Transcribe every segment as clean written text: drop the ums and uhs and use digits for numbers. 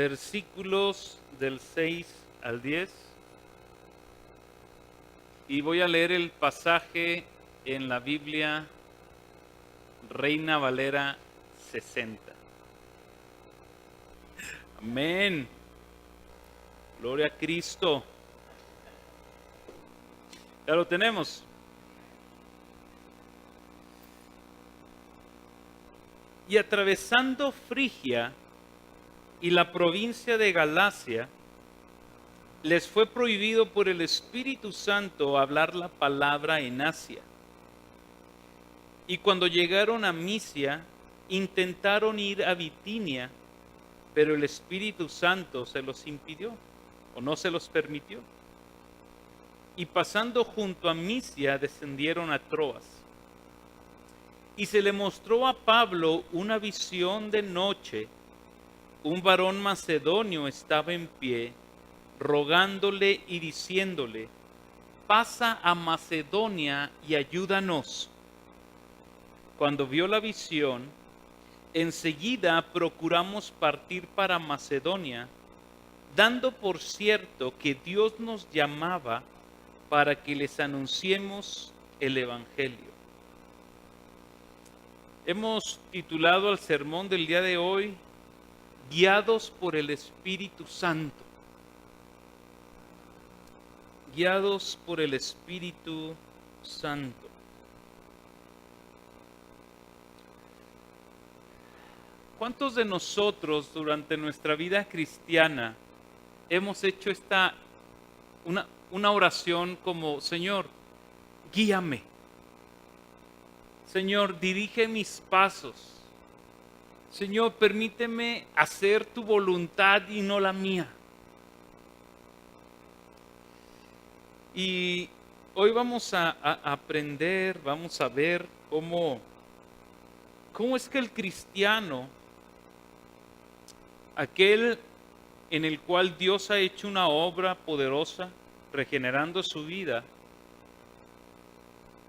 versículos del 6 al 10. Y voy a leer el pasaje en la Biblia Reina Valera 60. Amén. Gloria a Cristo. Ya lo tenemos. Y atravesando Frigia y la provincia de Galacia, les fue prohibido por el Espíritu Santo hablar la palabra en Asia. Y cuando llegaron a Misia, intentaron ir a Bitinia, pero el Espíritu Santo se los impidió, o no se los permitió. Y pasando junto a Misia, descendieron a Troas. Y se le mostró a Pablo una visión de noche. Un varón macedonio estaba en pie, rogándole y diciéndole: pasa a Macedonia y ayúdanos. Cuando vio la visión, enseguida procuramos partir para Macedonia, dando por cierto que Dios nos llamaba para que les anunciemos el Evangelio. Hemos titulado al sermón del día de hoy, Guiados por el Espíritu Santo. Guiados por el Espíritu Santo. ¿Cuántos de nosotros durante nuestra vida cristiana hemos hecho una oración como: Señor, guíame? Señor, dirige mis pasos. Señor, permíteme hacer tu voluntad y no la mía. Y hoy vamos a aprender, vamos a ver cómo es que el cristiano, aquel en el cual Dios ha hecho una obra poderosa, regenerando su vida,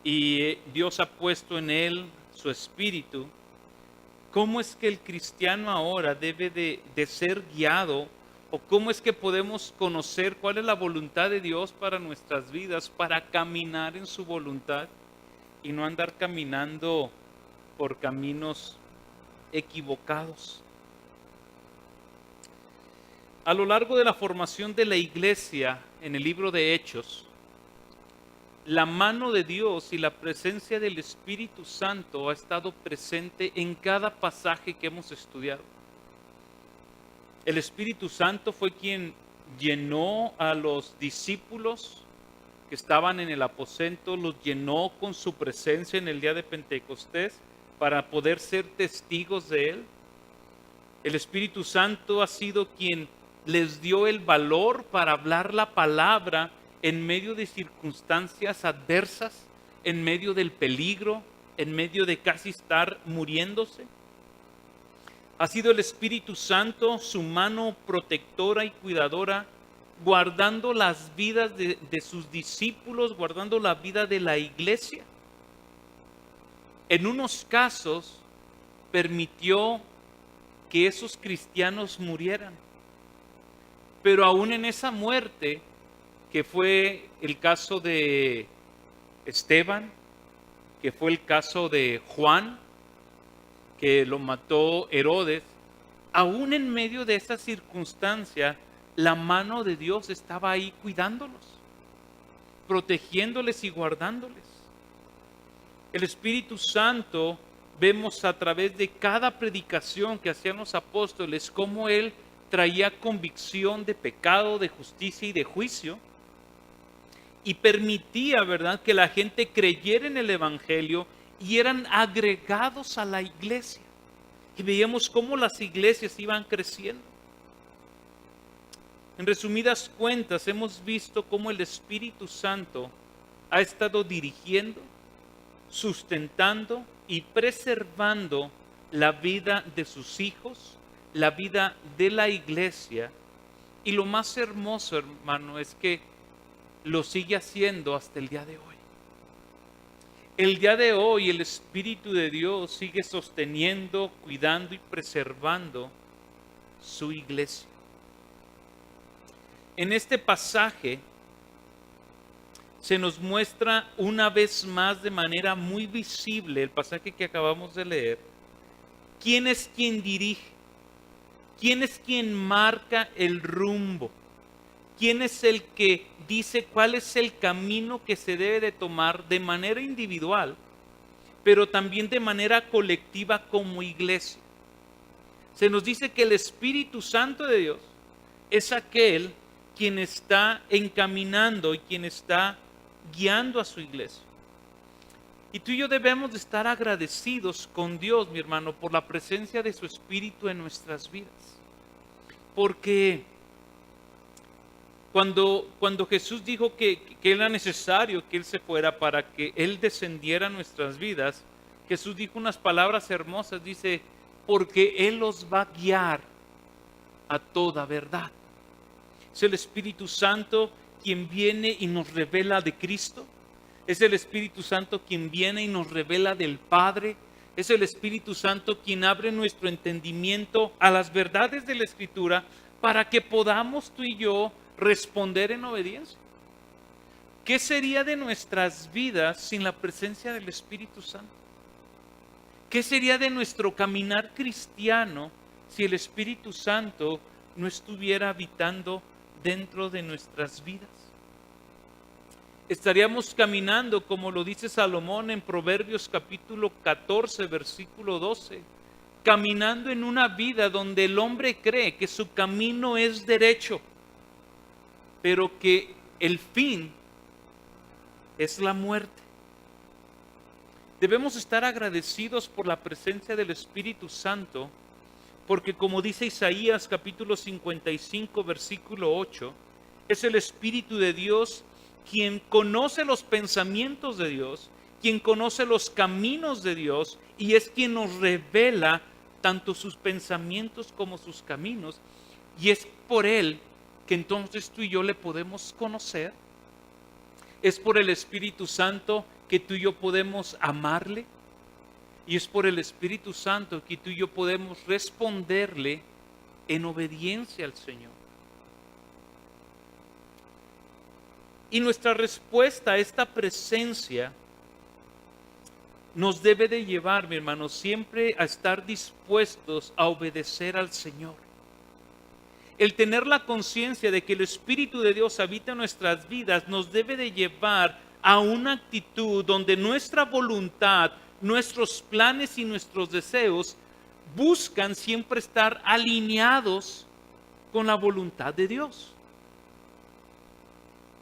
y Dios ha puesto en él su espíritu, ¿cómo es que el cristiano ahora debe de ser guiado? ¿O cómo es que podemos conocer cuál es la voluntad de Dios para nuestras vidas, para caminar en su voluntad y no andar caminando por caminos equivocados? A lo largo de la formación de la iglesia en el libro de Hechos, la mano de Dios y la presencia del Espíritu Santo ha estado presente en cada pasaje que hemos estudiado. El Espíritu Santo fue quien llenó a los discípulos que estaban en el aposento, los llenó con su presencia en el día de Pentecostés para poder ser testigos de Él. El Espíritu Santo ha sido quien les dio el valor para hablar la palabra en medio de circunstancias adversas, en medio del peligro, en medio de casi estar muriéndose. Ha sido el Espíritu Santo, su mano protectora y cuidadora, guardando las vidas de sus discípulos, guardando la vida de la iglesia. En unos casos permitió que esos cristianos murieran, pero aún en esa muerte, que fue el caso de Esteban, que fue el caso de Juan, que lo mató Herodes, aún en medio de esa circunstancia, la mano de Dios estaba ahí cuidándolos, protegiéndoles y guardándoles. El Espíritu Santo, vemos a través de cada predicación que hacían los apóstoles, cómo Él traía convicción de pecado, de justicia y de juicio, y permitía, ¿verdad?, que la gente creyera en el Evangelio y eran agregados a la iglesia. Y veíamos cómo las iglesias iban creciendo. En resumidas cuentas, hemos visto cómo el Espíritu Santo ha estado dirigiendo, sustentando y preservando la vida de sus hijos, la vida de la iglesia. Y lo más hermoso, hermano, es que lo sigue haciendo hasta el día de hoy. El día de hoy el Espíritu de Dios sigue sosteniendo, cuidando y preservando su iglesia. En este pasaje se nos muestra una vez más de manera muy visible, el pasaje que acabamos de leer, quién es quien dirige, quién es quien marca el rumbo, quién es el que dice cuál es el camino que se debe de tomar de manera individual, pero también de manera colectiva como iglesia. Se nos dice que el Espíritu Santo de Dios es aquel quien está encaminando y quien está guiando a su iglesia. Y tú y yo debemos de estar agradecidos con Dios, mi hermano, por la presencia de su Espíritu en nuestras vidas. Porque cuando Jesús dijo que era necesario que Él se fuera para que Él descendiera a nuestras vidas, Jesús dijo unas palabras hermosas, dice, porque Él los va a guiar a toda verdad. Es el Espíritu Santo quien viene y nos revela de Cristo. Es el Espíritu Santo quien viene y nos revela del Padre. Es el Espíritu Santo quien abre nuestro entendimiento a las verdades de la Escritura para que podamos tú y yo responder en obediencia. ¿Qué sería de nuestras vidas sin la presencia del Espíritu Santo? ¿Qué sería de nuestro caminar cristiano si el Espíritu Santo no estuviera habitando dentro de nuestras vidas? Estaríamos caminando, como lo dice Salomón en Proverbios capítulo 14, versículo 12, caminando en una vida donde el hombre cree que su camino es derecho, pero que el fin es la muerte. Debemos estar agradecidos por la presencia del Espíritu Santo, porque como dice Isaías capítulo 55, versículo 8, es el Espíritu de Dios quien conoce los pensamientos de Dios, quien conoce los caminos de Dios y es quien nos revela tanto sus pensamientos como sus caminos. Y es por Él que entonces tú y yo le podemos conocer. Es por el Espíritu Santo que tú y yo podemos amarle. Y es por el Espíritu Santo que tú y yo podemos responderle en obediencia al Señor. Y nuestra respuesta a esta presencia nos debe de llevar, mi hermano, siempre a estar dispuestos a obedecer al Señor. El tener la conciencia de que el Espíritu de Dios habita en nuestras vidas nos debe de llevar a una actitud donde nuestra voluntad, nuestros planes y nuestros deseos buscan siempre estar alineados con la voluntad de Dios.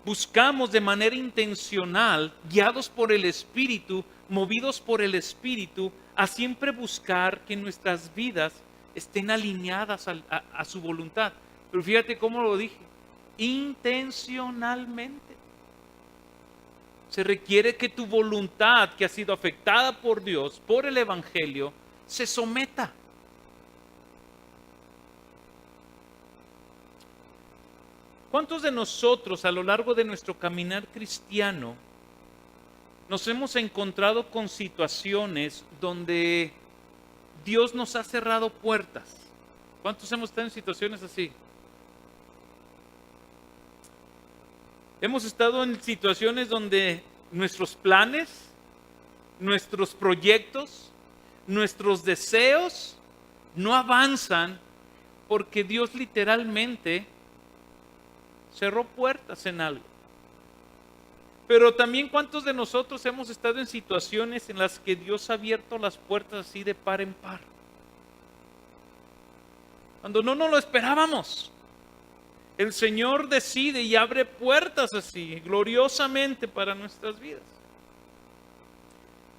Buscamos de manera intencional, guiados por el Espíritu, movidos por el Espíritu, a siempre buscar que nuestras vidas estén alineadas a su voluntad. Pero fíjate cómo lo dije, intencionalmente. Se requiere que tu voluntad, que ha sido afectada por Dios, por el Evangelio, se someta. ¿Cuántos de nosotros a lo largo de nuestro caminar cristiano nos hemos encontrado con situaciones donde Dios nos ha cerrado puertas? ¿Cuántos hemos estado en situaciones así? Hemos estado en situaciones donde nuestros planes, nuestros proyectos, nuestros deseos no avanzan porque Dios literalmente cerró puertas en algo. Pero también ¿cuántos de nosotros hemos estado en situaciones en las que Dios ha abierto las puertas así de par en par? Cuando no nos lo esperábamos. El Señor decide y abre puertas así, gloriosamente para nuestras vidas.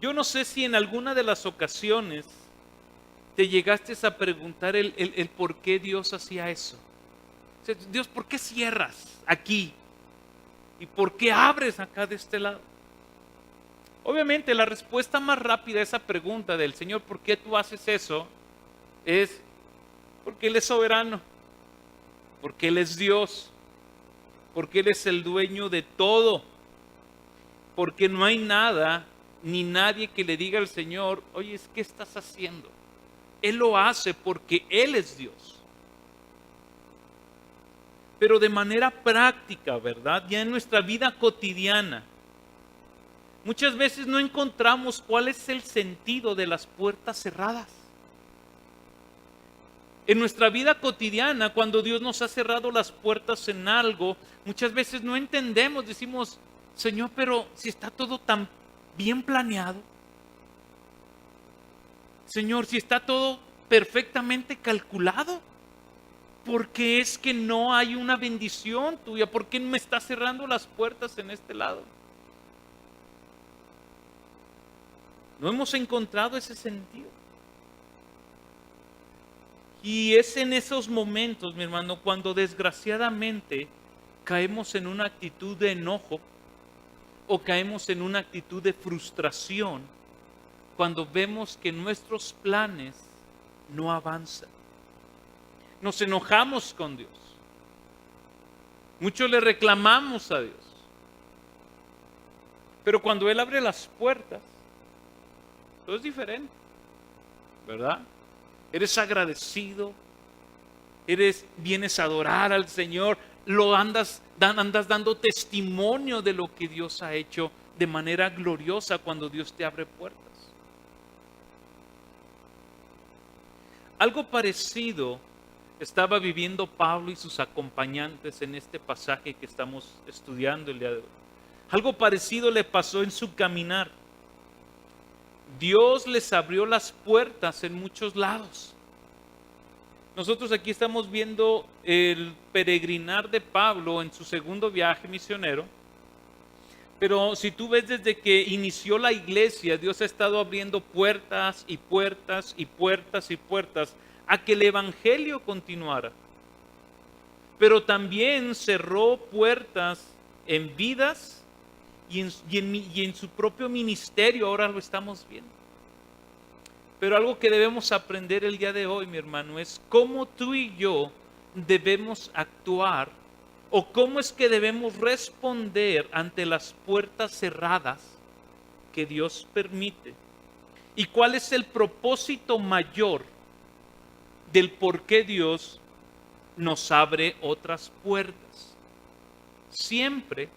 Yo no sé si en alguna de las ocasiones te llegaste a preguntar el por qué Dios hacía eso. O sea, Dios, ¿por qué cierras aquí? ¿Y por qué abres acá de este lado? Obviamente la respuesta más rápida a esa pregunta del Señor, ¿por qué tú haces eso? Es porque Él es soberano. Porque Él es Dios, porque Él es el dueño de todo, porque no hay nada ni nadie que le diga al Señor, oye, ¿qué estás haciendo? Él lo hace porque Él es Dios. pero de manera práctica, ¿verdad? Ya en nuestra vida cotidiana. Muchas veces no encontramos cuál es el sentido de las puertas cerradas. En nuestra vida cotidiana, cuando Dios nos ha cerrado las puertas en algo, muchas veces no entendemos, decimos, Señor, pero si está todo tan bien planeado. Señor, si está todo perfectamente calculado, ¿por qué es que no hay una bendición tuya? ¿Por qué me estás cerrando las puertas en este lado? No hemos encontrado ese sentido. Y es en esos momentos, mi hermano, cuando desgraciadamente caemos en una actitud de enojo o caemos en una actitud de frustración, cuando vemos que nuestros planes no avanzan. Nos enojamos con Dios. Mucho le reclamamos a Dios. Pero cuando Él abre las puertas, todo es diferente, ¿verdad? Eres agradecido, vienes a adorar al Señor, andas dando testimonio de lo que Dios ha hecho de manera gloriosa cuando Dios te abre puertas. Algo parecido estaba viviendo Pablo y sus acompañantes en este pasaje que estamos estudiando el día de hoy. Algo parecido le pasó en su caminar. Dios les abrió las puertas en muchos lados. Nosotros aquí estamos viendo el peregrinar de Pablo en su segundo viaje misionero. Pero si tú ves desde que inició la iglesia, Dios ha estado abriendo puertas y puertas y puertas y puertas a que el evangelio continuara. Pero también cerró puertas en vidas y en su propio ministerio, ahora lo estamos viendo. Pero algo que debemos aprender el día de hoy, mi hermano, es cómo tú y yo debemos actuar o cómo es que debemos responder ante las puertas cerradas que Dios permite. Y cuál es el propósito mayor del por qué Dios nos abre otras puertas. Siempre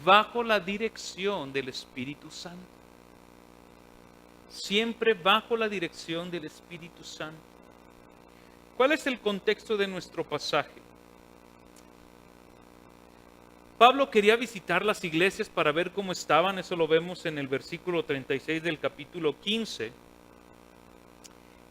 bajo la dirección del Espíritu Santo. Siempre bajo la dirección del Espíritu Santo. ¿Cuál es el contexto de nuestro pasaje? Pablo quería visitar las iglesias para ver cómo estaban, eso lo vemos en el versículo 36 del capítulo 15.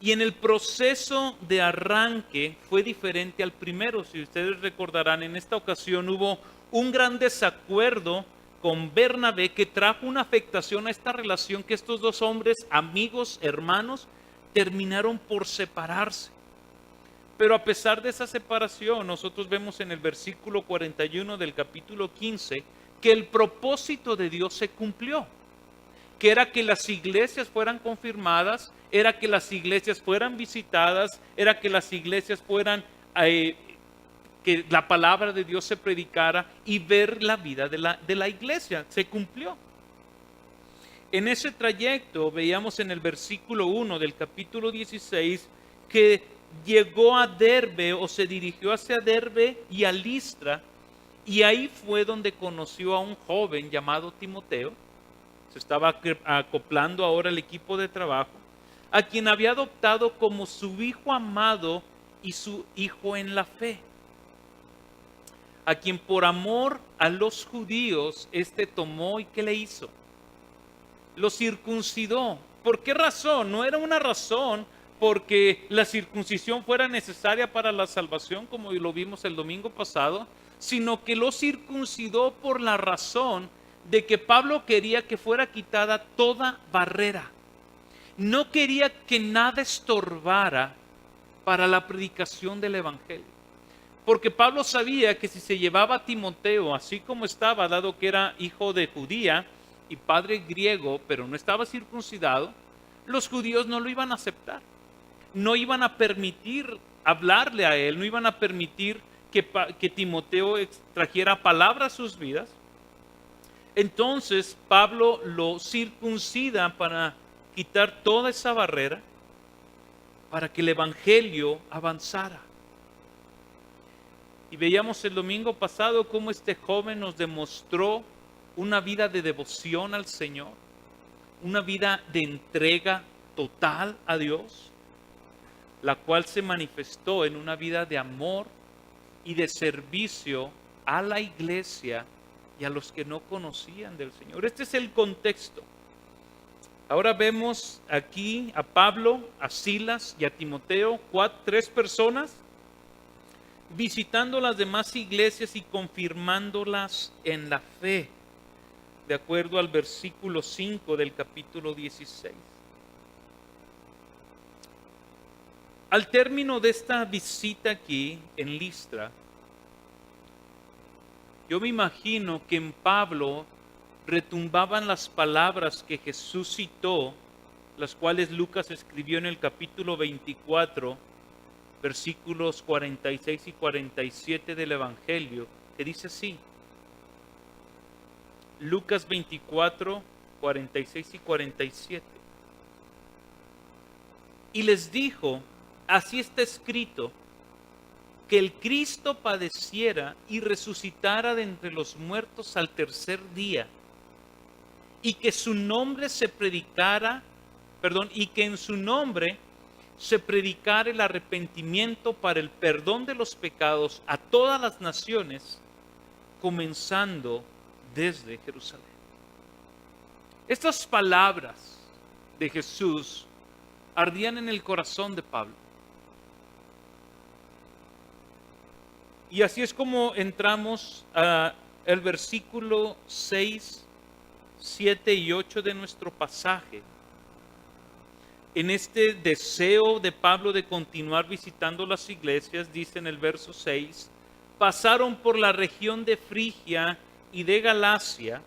Y en el proceso de arranque fue diferente al primero. Si ustedes recordarán, en esta ocasión hubo un gran desacuerdo con Bernabé que trajo una afectación a esta relación que estos dos hombres, amigos, hermanos, terminaron por separarse. Pero a pesar de esa separación, nosotros vemos en el versículo 41 del capítulo 15 que el propósito de Dios se cumplió, que era que las iglesias fueran confirmadas, era que las iglesias fueran visitadas, era que las iglesias fueran, que la palabra de Dios se predicara y ver la vida de la iglesia. Se cumplió. En ese trayecto veíamos en el versículo 1 del capítulo 16 que llegó a Derbe o se dirigió hacia Derbe y a Listra, y ahí fue donde conoció a un joven llamado Timoteo. Se estaba acoplando ahora al equipo de trabajo, a quien había adoptado como su hijo amado y su hijo en la fe, a quien por amor a los judíos tomó y ¿qué le hizo? Lo circuncidó. ¿Por qué razón? No era una razón porque la circuncisión fuera necesaria para la salvación, como lo vimos el domingo pasado, sino que lo circuncidó por la razón de que Pablo quería que fuera quitada toda barrera. No quería que nada estorbara para la predicación del evangelio. Porque Pablo sabía que si se llevaba a Timoteo así como estaba, dado que era hijo de judía y padre griego, pero no estaba circuncidado, los judíos no lo iban a aceptar. No iban a permitir hablarle a él, no iban a permitir que Timoteo trajera palabra a sus vidas. Entonces Pablo lo circuncida para quitar toda esa barrera, para que el evangelio avanzara. Y veíamos el domingo pasado cómo este joven nos demostró una vida de devoción al Señor, una vida de entrega total a Dios, la cual se manifestó en una vida de amor y de servicio a la iglesia y a los que no conocían del Señor. Este es el contexto. Ahora vemos aquí a Pablo, a Silas y a Timoteo, tres personas, visitando las demás iglesias y confirmándolas en la fe, de acuerdo al versículo 5 del capítulo 16. Al término de esta visita aquí en Listra, yo me imagino que en Pablo retumbaban las palabras que Jesús citó, las cuales Lucas escribió en el capítulo 24, versículos 46 y 47 del Evangelio, que dice así. Lucas 24, 46 y 47. Y les dijo, así está escrito, que el Cristo padeciera y resucitara de entre los muertos al tercer día, y que su nombre se predicara, y que en su nombre se predicara el arrepentimiento para el perdón de los pecados a todas las naciones, comenzando desde Jerusalén. Estas palabras de Jesús ardían en el corazón de Pablo. Y así es como entramos al versículo 6, 7 y 8 de nuestro pasaje. En este deseo de Pablo de continuar visitando las iglesias, dice en el verso 6, pasaron por la región de Frigia y de Galacia,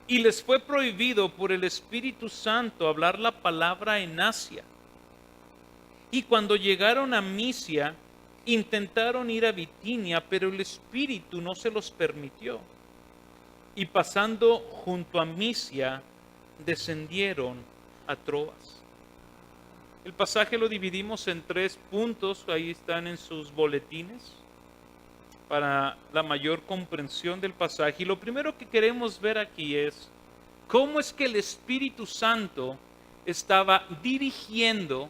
y les fue prohibido por el Espíritu Santo hablar la palabra en Asia. Y cuando llegaron a Misia, intentaron ir a Bitinia, pero el Espíritu no se los permitió. Y pasando junto a Misia, descendieron a Troas. El pasaje lo dividimos en 3 puntos, ahí están en sus boletines, para la mayor comprensión del pasaje. Y lo primero que queremos ver aquí es cómo es que el Espíritu Santo estaba dirigiendo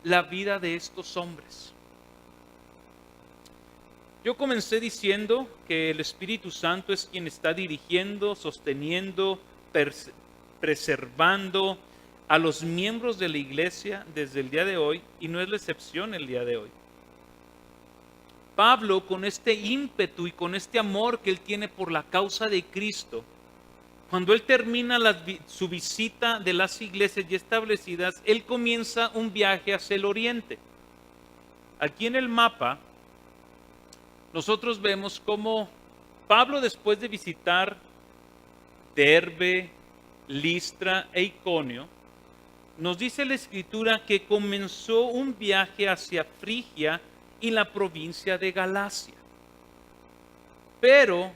la vida de estos hombres. Yo comencé diciendo que el Espíritu Santo es quien está dirigiendo, sosteniendo, preservando a los miembros de la iglesia desde el día de hoy, y no es la excepción el día de hoy. Pablo, con este ímpetu y con este amor que él tiene por la causa de Cristo, cuando él termina su visita de las iglesias ya establecidas, él comienza un viaje hacia el oriente. Aquí en el mapa nosotros vemos cómo Pablo, después de visitar Derbe, Listra e Iconio, nos dice la Escritura que comenzó un viaje hacia Frigia y la provincia de Galacia, pero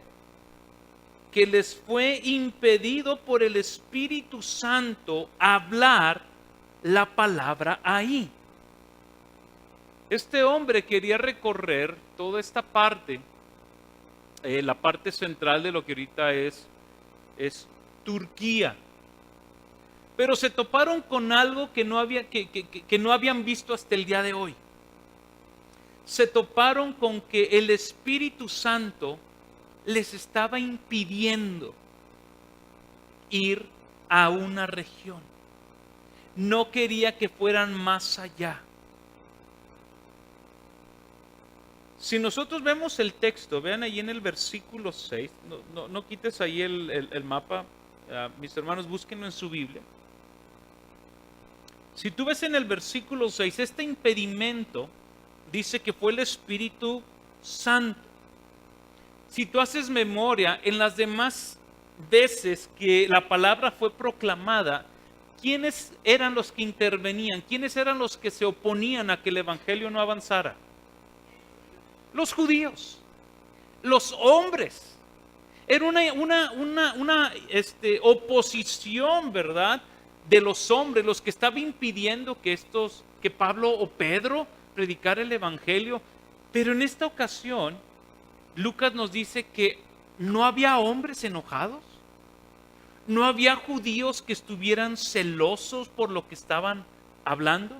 que les fue impedido por el Espíritu Santo hablar la palabra ahí. Este hombre quería recorrer toda esta parte, la parte central de lo que ahorita es Turquía. Pero se toparon con algo que no habían visto hasta el día de hoy. Se toparon con que el Espíritu Santo les estaba impidiendo ir a una región. No quería que fueran más allá. Si nosotros vemos el texto, vean ahí en el versículo 6, no quites ahí el mapa, mis hermanos, búsquenlo en su Biblia. Si tú ves en el versículo 6, este impedimento dice que fue el Espíritu Santo. Si tú haces memoria, en las demás veces que la palabra fue proclamada, ¿quiénes eran los que intervenían? ¿Quiénes eran los que se oponían a que el evangelio no avanzara? Los judíos, los hombres. Era una oposición, ¿verdad?, de los hombres, los que estaban impidiendo que Pablo o Pedro predicara el evangelio. Pero en esta ocasión, Lucas nos dice que no había hombres enojados, no había judíos que estuvieran celosos por lo que estaban hablando.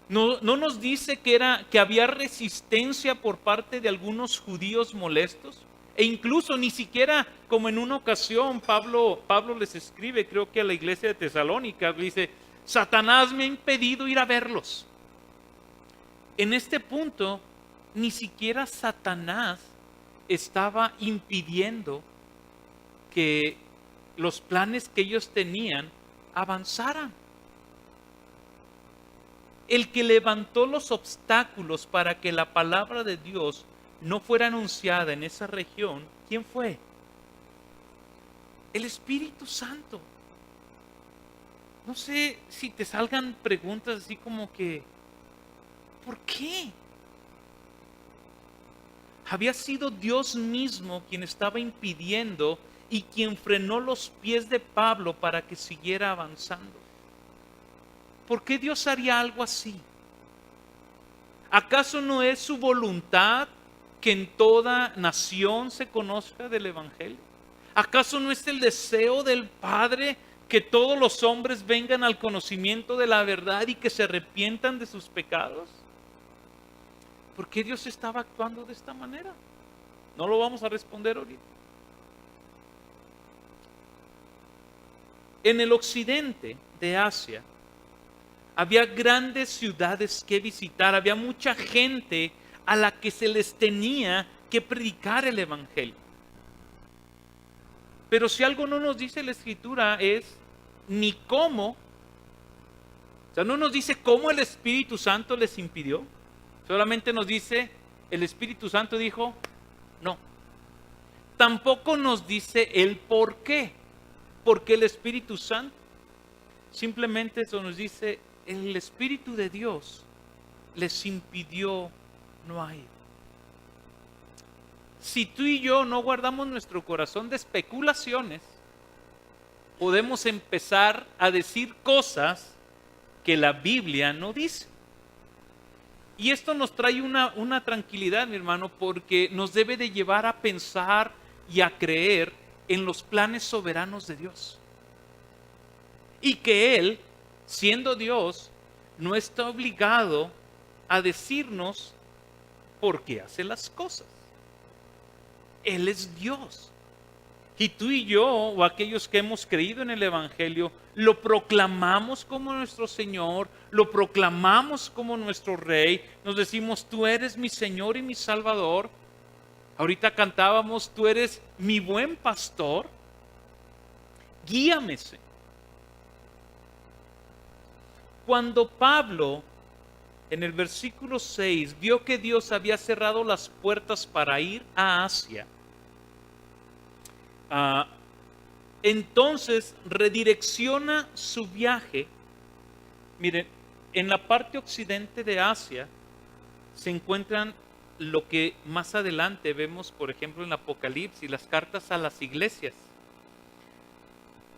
No nos dice que había resistencia por parte de algunos judíos molestos. E incluso ni siquiera, como en una ocasión Pablo les escribe, creo que a la iglesia de Tesalónica, dice: Satanás me ha impedido ir a verlos. En este punto, ni siquiera Satanás estaba impidiendo que los planes que ellos tenían avanzaran. El que levantó los obstáculos para que la palabra de Dios no fuera anunciada en esa región, ¿quién fue? El Espíritu Santo. No sé si te salgan preguntas así como que, ¿por qué? Había sido Dios mismo quien estaba impidiendo y quien frenó los pies de Pablo para que siguiera avanzando. ¿Por qué Dios haría algo así? ¿Acaso no es su voluntad que en toda nación se conozca del Evangelio? ¿Acaso no es el deseo del Padre que todos los hombres vengan al conocimiento de la verdad y que se arrepientan de sus pecados? ¿Por qué Dios estaba actuando de esta manera? No lo vamos a responder ahorita. En el occidente de Asia había grandes ciudades que visitar, había mucha gente a la que se les tenía que predicar el Evangelio. Pero si algo no nos dice la Escritura es ni cómo, o sea, no nos dice cómo el Espíritu Santo les impidió, solamente nos dice el Espíritu Santo dijo no. Tampoco nos dice el por qué, porque el Espíritu Santo, simplemente eso nos dice el Espíritu de Dios les impidió no ir. Si tú y yo no guardamos nuestro corazón de especulaciones, podemos empezar a decir cosas que la Biblia no dice. Y esto nos trae una tranquilidad, mi hermano, porque nos debe de llevar a pensar y a creer en los planes soberanos de Dios. Y que Él, siendo Dios, no está obligado a decirnos por qué hace las cosas. Él es Dios. Y tú y yo, o aquellos que hemos creído en el Evangelio, lo proclamamos como nuestro Señor, lo proclamamos como nuestro Rey, nos decimos, tú eres mi Señor y mi Salvador. Ahorita cantábamos, tú eres mi buen pastor, guíame, Señor. Cuando Pablo, en el versículo 6, vio que Dios había cerrado las puertas para ir a Asia, entonces redirecciona su viaje. Miren, en la parte occidente de Asia se encuentran lo que más adelante vemos, por ejemplo, en Apocalipsis, las cartas a las iglesias.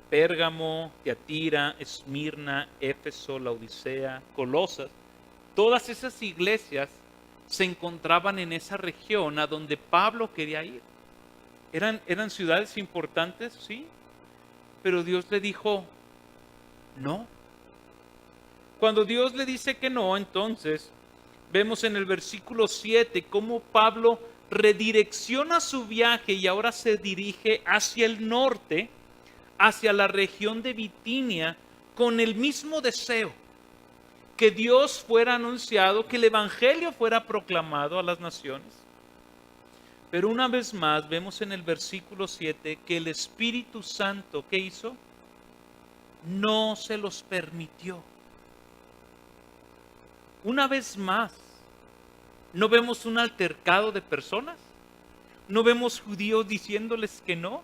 Pérgamo, Tiatira, Esmirna, Éfeso, Laodicea, Colosas. Todas esas iglesias se encontraban en esa región a donde Pablo quería ir. Eran ciudades importantes, sí, pero Dios le dijo no. Cuando Dios le dice que no, entonces vemos en el versículo 7 cómo Pablo redirecciona su viaje y ahora se dirige hacia el norte, hacia la región de Bitinia, con el mismo deseo, que Dios fuera anunciado, que el Evangelio fuera proclamado a las naciones. Pero una vez más vemos en el versículo 7 que el Espíritu Santo, ¿qué hizo? No se los permitió. Una vez más, ¿no vemos un altercado de personas? ¿No vemos judíos diciéndoles que no?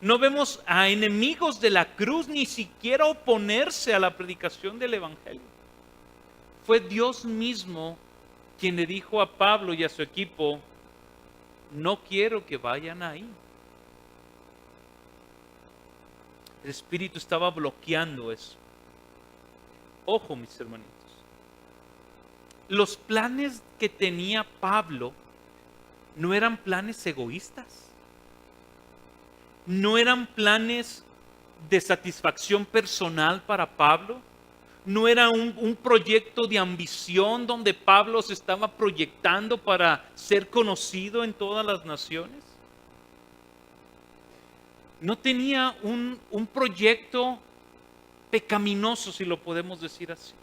¿No vemos a enemigos de la cruz ni siquiera oponerse a la predicación del Evangelio? Fue Dios mismo quien le dijo a Pablo y a su equipo, no quiero que vayan ahí. El Espíritu estaba bloqueando eso. Ojo, mis hermanitos. Los planes que tenía Pablo no eran planes egoístas, no eran planes de satisfacción personal para Pablo, no era un proyecto de ambición donde Pablo se estaba proyectando para ser conocido en todas las naciones. No tenía un proyecto pecaminoso, si lo podemos decir así.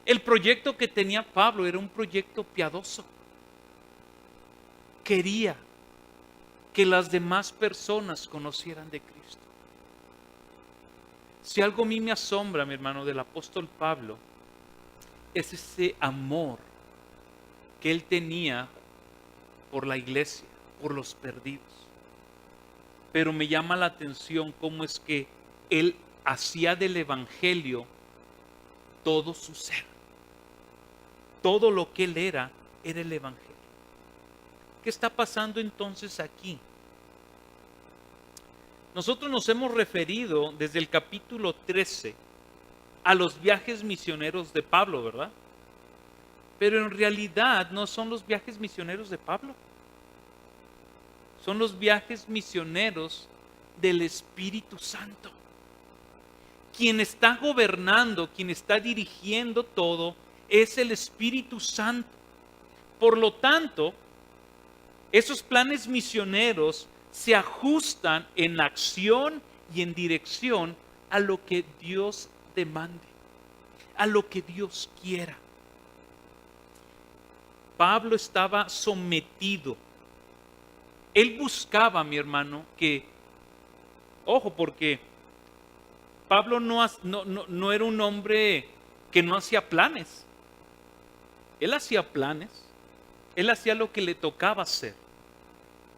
El proyecto que tenía Pablo era un proyecto piadoso. Quería que las demás personas conocieran de Cristo. Si algo a mí me asombra, mi hermano, del apóstol Pablo, es ese amor que él tenía por la iglesia, por los perdidos. Pero me llama la atención cómo es que él hacía del evangelio todo su ser. Todo lo que él era el evangelio. ¿Qué está pasando entonces aquí? Nosotros nos hemos referido desde el capítulo 13 a los viajes misioneros de Pablo, ¿verdad? Pero en realidad no son los viajes misioneros de Pablo. Son los viajes misioneros del Espíritu Santo. Quien está gobernando, quien está dirigiendo todo, es el Espíritu Santo. Por lo tanto, esos planes misioneros se ajustan en acción y en dirección a lo que Dios demande, a lo que Dios quiera. Pablo estaba sometido. Él buscaba, mi hermano, que, ojo, porque Pablo no era un hombre que no hacía planes. Él hacía planes. Él hacía lo que le tocaba hacer.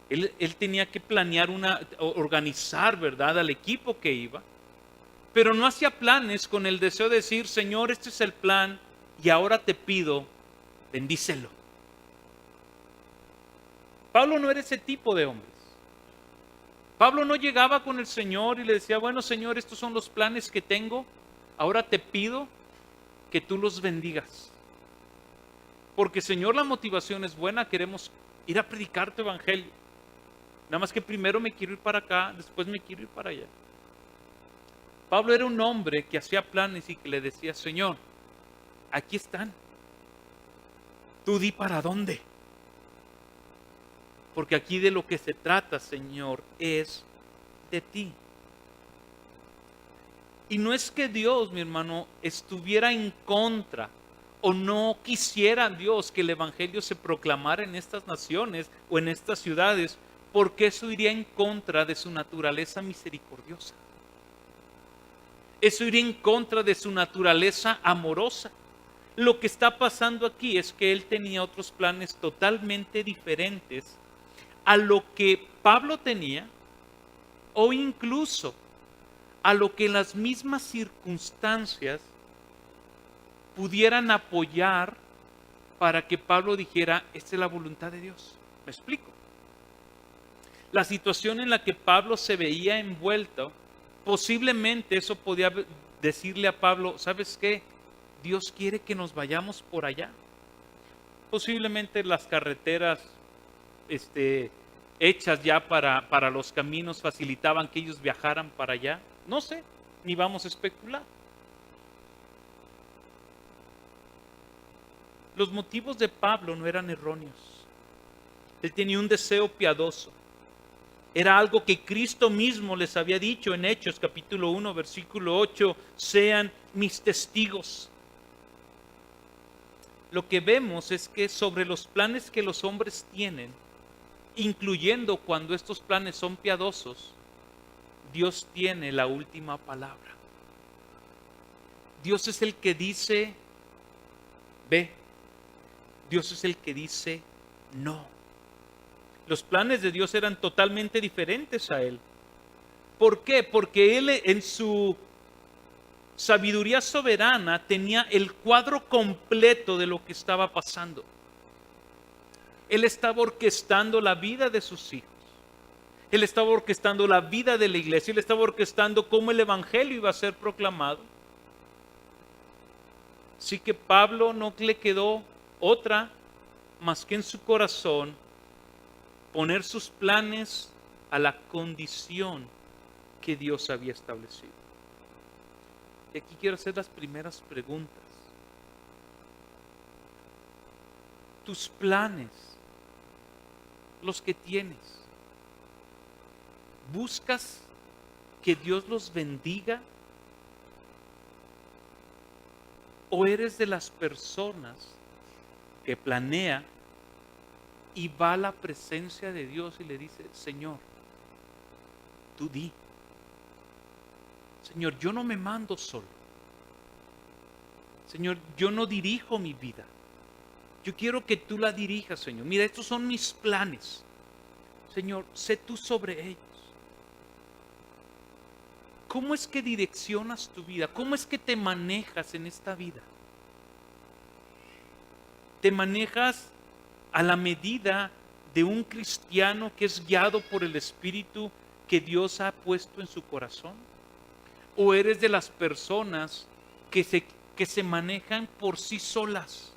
Él tenía que planear organizar, ¿verdad?, al equipo que iba. Pero no hacía planes con el deseo de decir, Señor, este es el plan y ahora te pido, bendícelo. Pablo no era ese tipo de hombres. Pablo no llegaba con el Señor y le decía, bueno, Señor, estos son los planes que tengo, ahora te pido que tú los bendigas. Porque, Señor, la motivación es buena, queremos ir a predicar tu evangelio. Nada más que primero me quiero ir para acá, después me quiero ir para allá. Pablo era un hombre que hacía planes y que le decía, Señor, aquí están. Tú di para dónde. Porque aquí de lo que se trata, Señor, es de ti. Y no es que Dios, mi hermano, estuviera en contra o no quisiera Dios que el evangelio se proclamara en estas naciones o en estas ciudades, porque eso iría en contra de su naturaleza misericordiosa. Eso iría en contra de su naturaleza amorosa. Lo que está pasando aquí es que él tenía otros planes totalmente diferentes a lo que Pablo tenía, o incluso a lo que las mismas circunstancias pudieran apoyar para que Pablo dijera, esta es la voluntad de Dios. ¿Me explico? La situación en la que Pablo se veía envuelto, posiblemente eso podía decirle a Pablo, ¿sabes qué? Dios quiere que nos vayamos por allá. Posiblemente las carreteras hechas ya para los caminos facilitaban que ellos viajaran para allá. No sé, ni vamos a especular. Los motivos de Pablo no eran erróneos. Él tenía un deseo piadoso. Era algo que Cristo mismo les había dicho en Hechos capítulo 1, versículo 8, sean mis testigos. Lo que vemos es que sobre los planes que los hombres tienen, incluyendo cuando estos planes son piadosos, Dios tiene la última palabra. Dios es el que dice, ve. Dios es el que dice, no. Los planes de Dios eran totalmente diferentes a él. ¿Por qué? Porque él en su sabiduría soberana tenía el cuadro completo de lo que estaba pasando. Él estaba orquestando la vida de sus hijos. Él estaba orquestando la vida de la iglesia. Él estaba orquestando cómo el evangelio iba a ser proclamado. Así que Pablo no le quedó otra más que en su corazón poner sus planes a la condición que Dios había establecido. Y aquí quiero hacer las primeras preguntas. Tus planes, los que tienes, ¿buscas que Dios los bendiga? ¿O eres de las personas que planea y va a la presencia de Dios y le dice, Señor, tú di? Señor, yo no me mando solo. Señor, yo no dirijo mi vida. Yo quiero que tú la dirijas, Señor. Mira, estos son mis planes. Señor, sé tú sobre ellos. ¿Cómo es que direccionas tu vida? ¿Cómo es que te manejas en esta vida? ¿Te manejas a la medida de un cristiano que es guiado por el Espíritu que Dios ha puesto en su corazón? ¿O eres de las personas que se manejan por sí solas?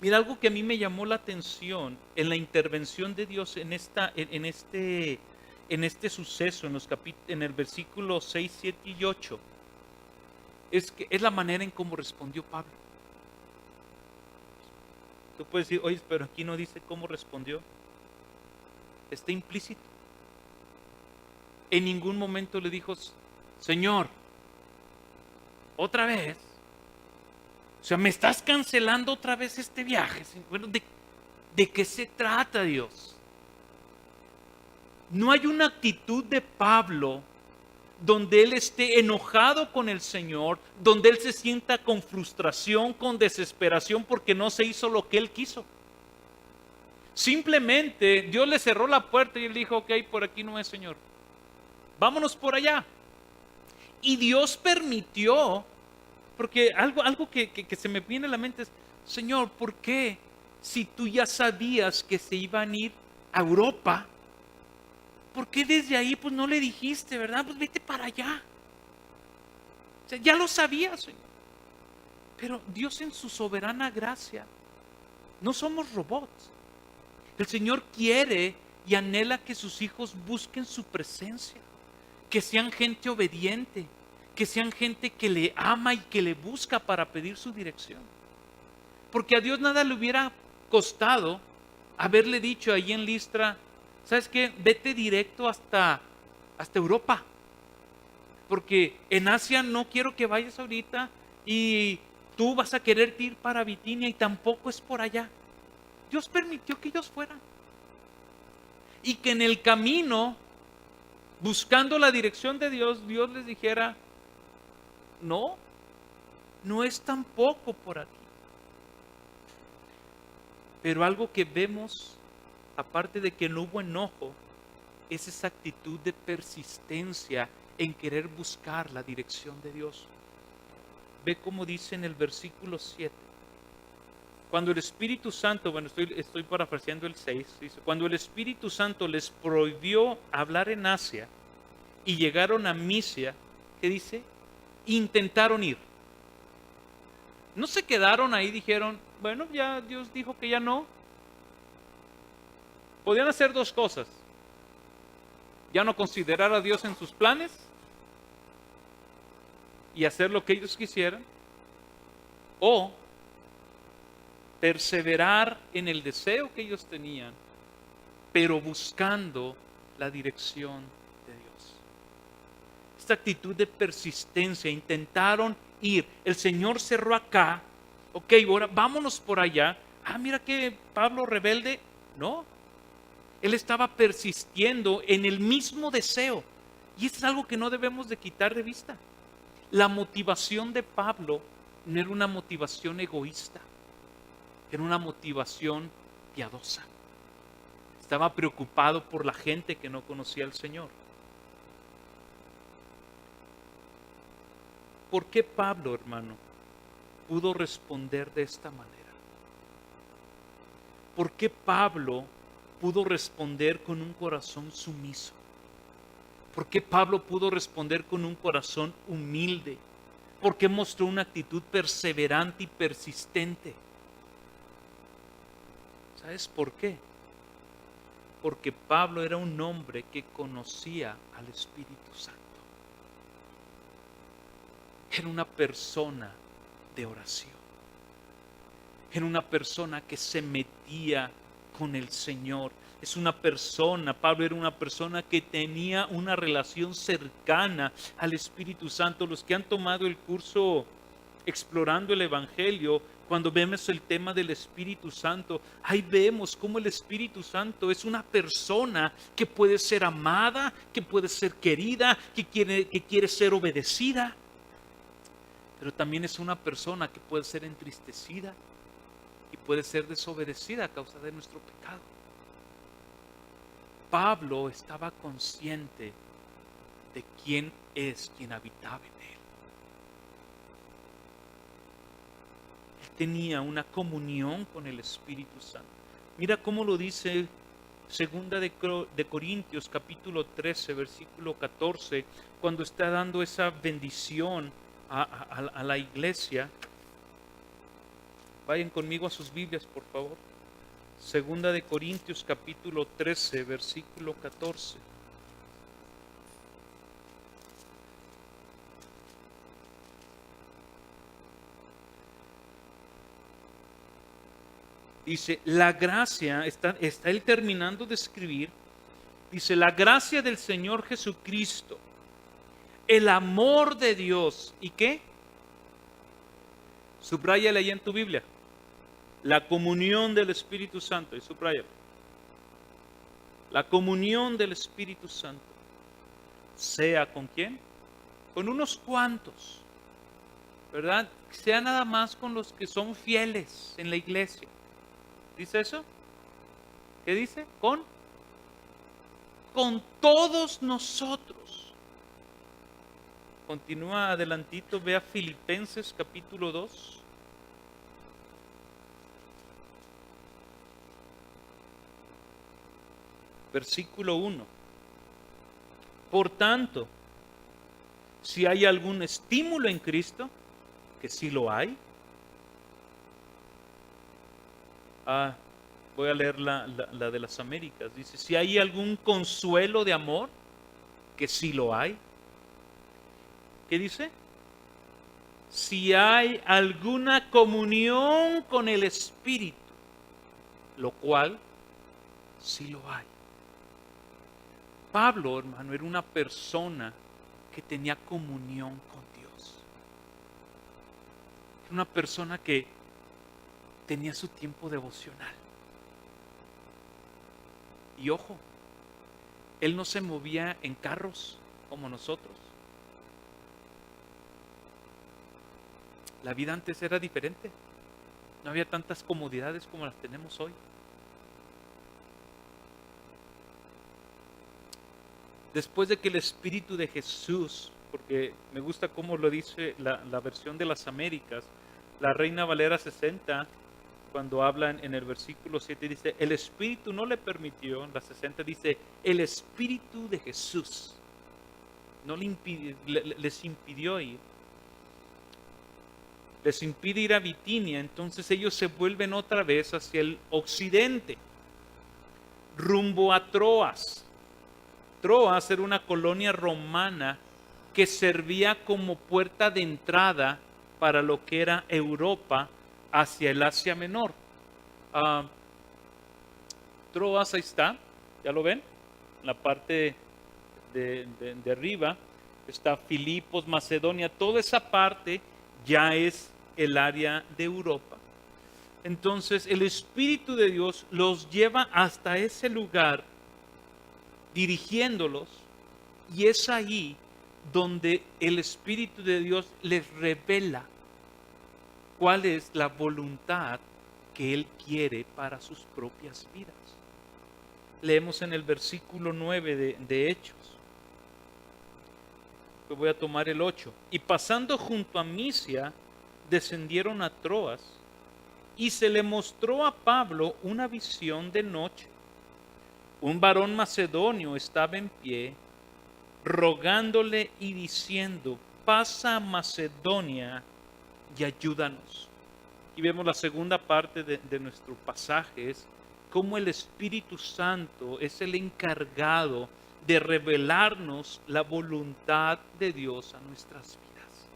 Mira, algo que a mí me llamó la atención en la intervención de Dios en este suceso, en el versículo 6, 7 y 8, es la manera en cómo respondió Pablo. Tú puedes decir, oye, pero aquí no dice cómo respondió. Está implícito. En ningún momento le dijo, Señor, otra vez. O sea, ¿me estás cancelando otra vez este viaje? Bueno, ¿de qué se trata, Dios? No hay una actitud de Pablo donde él esté enojado con el Señor, donde él se sienta con frustración, con desesperación porque no se hizo lo que él quiso. Simplemente Dios le cerró la puerta y él dijo, ok, por aquí no es, Señor. Vámonos por allá. Y Dios permitió, porque algo que se me viene a la mente es, Señor, ¿por qué si tú ya sabías que se iban a ir a Europa? ¿Por qué desde ahí pues no le dijiste, verdad? Pues vete para allá. O sea, ya lo sabías, Señor. Pero Dios en su soberana gracia, no somos robots. El Señor quiere y anhela que sus hijos busquen su presencia, que sean gente obediente, que sean gente que le ama y que le busca para pedir su dirección. Porque a Dios nada le hubiera costado haberle dicho ahí en Listra, ¿sabes qué? Vete directo hasta Europa. Porque en Asia no quiero que vayas ahorita y tú vas a querer ir para Bitinia y tampoco es por allá. Dios permitió que ellos fueran. Y que en el camino, buscando la dirección de Dios, Dios les dijera, no es tampoco por aquí. Pero algo que vemos, aparte de que no hubo enojo, es esa actitud de persistencia en querer buscar la dirección de Dios. Ve cómo dice en el versículo 7. Cuando el Espíritu Santo, bueno, estoy parafraseando el 6, dice, cuando el Espíritu Santo les prohibió hablar en Asia y llegaron a Misia, ¿qué dice? Intentaron ir. No se quedaron ahí, dijeron, bueno, ya Dios dijo que ya no. Podían hacer dos cosas. Ya no considerar a Dios en sus planes y hacer lo que ellos quisieran. O perseverar en el deseo que ellos tenían, pero buscando la dirección de Dios. Esta actitud de persistencia, intentaron ir. El Señor cerró acá. Ok, ahora vámonos por allá. Ah, mira que Pablo rebelde. No. Él estaba persistiendo en el mismo deseo. Y eso es algo que no debemos de quitar de vista. La motivación de Pablo no era una motivación egoísta. Era una motivación piadosa. Estaba preocupado por la gente que no conocía al Señor. ¿Por qué Pablo, hermano, pudo responder de esta manera? ¿Por qué Pablo pudo responder con un corazón sumiso? ¿Por qué Pablo pudo responder con un corazón humilde? ¿Por qué mostró una actitud perseverante y persistente? ¿Sabes por qué? Porque Pablo era un hombre que conocía al Espíritu Santo. Era una persona de oración. Era una persona que se metía con el Señor. Pablo era una persona que tenía una relación cercana al Espíritu Santo. Los que han tomado el curso Explorando el Evangelio, cuando vemos el tema del Espíritu Santo, ahí vemos cómo el Espíritu Santo es una persona que puede ser amada, que puede ser querida, que quiere ser obedecida, pero también es una persona que puede ser entristecida y puede ser desobedecida a causa de nuestro pecado. Pablo estaba consciente de quién es quien habitaba en él. Él tenía una comunión con el Espíritu Santo. Mira cómo lo dice Segunda de Corintios, capítulo 13, versículo 14, cuando está dando esa bendición a la iglesia. Vayan conmigo a sus Biblias, por favor. Segunda de Corintios, capítulo 13, versículo 14. Dice, la gracia, está él terminando de escribir, dice, la gracia del Señor Jesucristo, el amor de Dios, ¿y qué? Subráyale ahí en tu Biblia. La comunión del Espíritu Santo, y subráyalo. La comunión del Espíritu Santo, sea con quién? Con unos cuantos, ¿verdad? Sea nada más con los que son fieles en la iglesia. ¿Dice eso? ¿Qué dice? Con todos nosotros. Continúa adelantito, vea Filipenses capítulo 2. Versículo 1. Por tanto, si hay algún estímulo en Cristo, que sí lo hay. Voy a leer la de las Américas. Dice, si hay algún consuelo de amor, que sí lo hay. ¿Qué dice? Si hay alguna comunión con el Espíritu, lo cual sí lo hay. Pablo, hermano, era una persona que tenía comunión con Dios. Era una persona que tenía su tiempo devocional. Y ojo, él no se movía en carros como nosotros. La vida antes era diferente. No había tantas comodidades como las tenemos hoy. Después de que el Espíritu de Jesús, porque me gusta cómo lo dice la versión de las Américas, la Reina Valera 60, cuando hablan en el versículo 7, dice, el Espíritu no le permitió, en la 60 dice, el Espíritu de Jesús no les impidió ir. Les impide ir a Bitinia, entonces ellos se vuelven otra vez hacia el occidente, rumbo a Troas. Troas era una colonia romana que servía como puerta de entrada para lo que era Europa hacia el Asia Menor. Troas, ahí está, ¿ya lo ven? En la parte de arriba está Filipos, Macedonia, toda esa parte ya es el área de Europa. Entonces el Espíritu de Dios los lleva hasta ese lugar, dirigiéndolos, y es ahí donde el Espíritu de Dios les revela cuál es la voluntad que Él quiere para sus propias vidas. Leemos en el versículo 9 de Hechos. Voy a tomar el 8. Y pasando junto a Misia, descendieron a Troas, y se le mostró a Pablo una visión de noche. Un varón macedonio estaba en pie, rogándole y diciendo, pasa a Macedonia y ayúdanos. Y vemos la segunda parte de nuestro pasaje, es cómo el Espíritu Santo es el encargado de revelarnos la voluntad de Dios a nuestras vidas.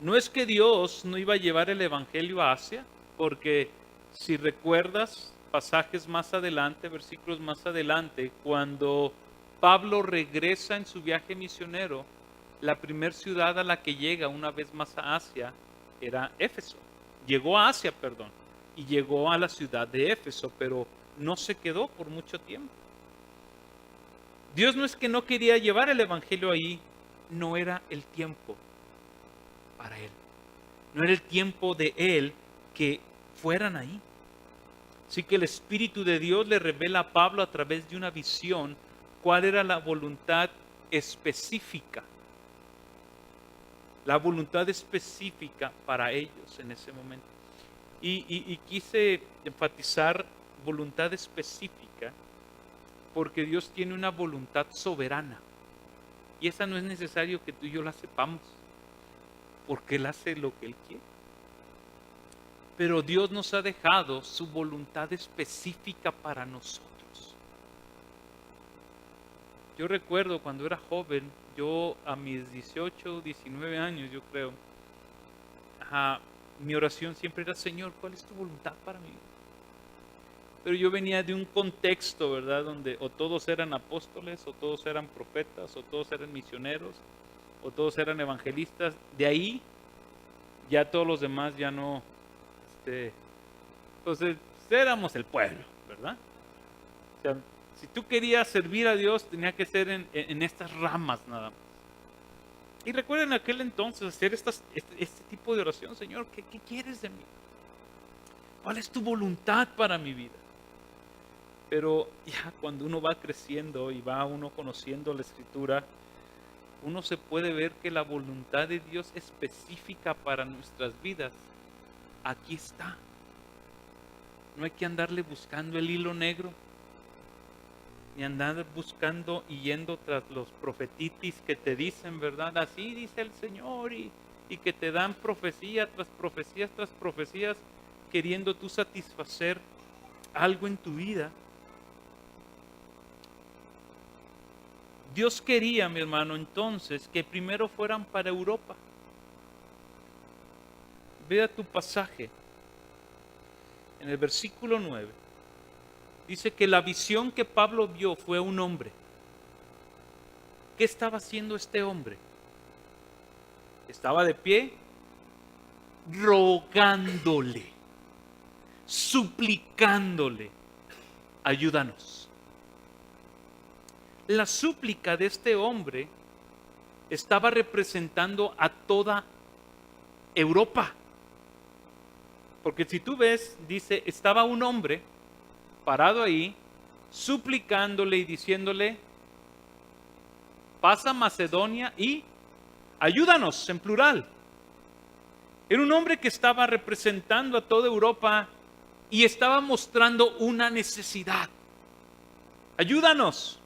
No es que Dios no iba a llevar el Evangelio a Asia, porque si recuerdas pasajes más adelante, versículos más adelante, cuando Pablo regresa en su viaje misionero, la primera ciudad a la que llega una vez más a Asia era Éfeso. Llegó a Asia, perdón, y llegó a la ciudad de Éfeso, pero no se quedó por mucho tiempo. Dios no es que no quería llevar el Evangelio ahí, no era el tiempo para Él. No era el tiempo de Él que fueran ahí. Así que el Espíritu de Dios le revela a Pablo a través de una visión cuál era la voluntad específica. La voluntad específica para ellos en ese momento. Y quise enfatizar voluntad específica porque Dios tiene una voluntad soberana. Y esa no es necesario que tú y yo la sepamos, porque Él hace lo que Él quiere. Pero Dios nos ha dejado su voluntad específica para nosotros. Yo recuerdo cuando era joven, yo a mis 18, 19 años, yo creo, mi oración siempre era: Señor, ¿cuál es tu voluntad para mí? Pero yo venía de un contexto, ¿verdad? Donde o todos eran apóstoles, o todos eran profetas, o todos eran misioneros, o todos eran evangelistas. De ahí, ya todos los demás ya no, entonces éramos el pueblo, ¿verdad? O sea, si tú querías servir a Dios, tenía que ser en estas ramas nada más. Y recuerden en aquel entonces hacer este tipo de oración: Señor, ¿qué quieres de mí? ¿Cuál es tu voluntad para mi vida? Pero ya cuando uno va creciendo y va uno conociendo la Escritura, uno se puede ver que la voluntad de Dios específica para nuestras vidas, aquí está. No hay que andarle buscando el hilo negro, ni andar buscando y yendo tras los profetitis que te dicen, ¿verdad? Así dice el Señor, y que te dan profecía tras profecías tras profecías, queriendo tú satisfacer algo en tu vida. Dios quería, mi hermano, entonces, que primero fueran para Europa. Vea tu pasaje. En el versículo 9, dice que la visión que Pablo vio fue un hombre. ¿Qué estaba haciendo este hombre? Estaba de pie, rogándole, suplicándole: ayúdanos. La súplica de este hombre estaba representando a toda Europa. Porque si tú ves, dice, estaba un hombre parado ahí, suplicándole y diciéndole: pasa Macedonia y ayúdanos, en plural. Era un hombre que estaba representando a toda Europa y estaba mostrando una necesidad. Ayúdanos.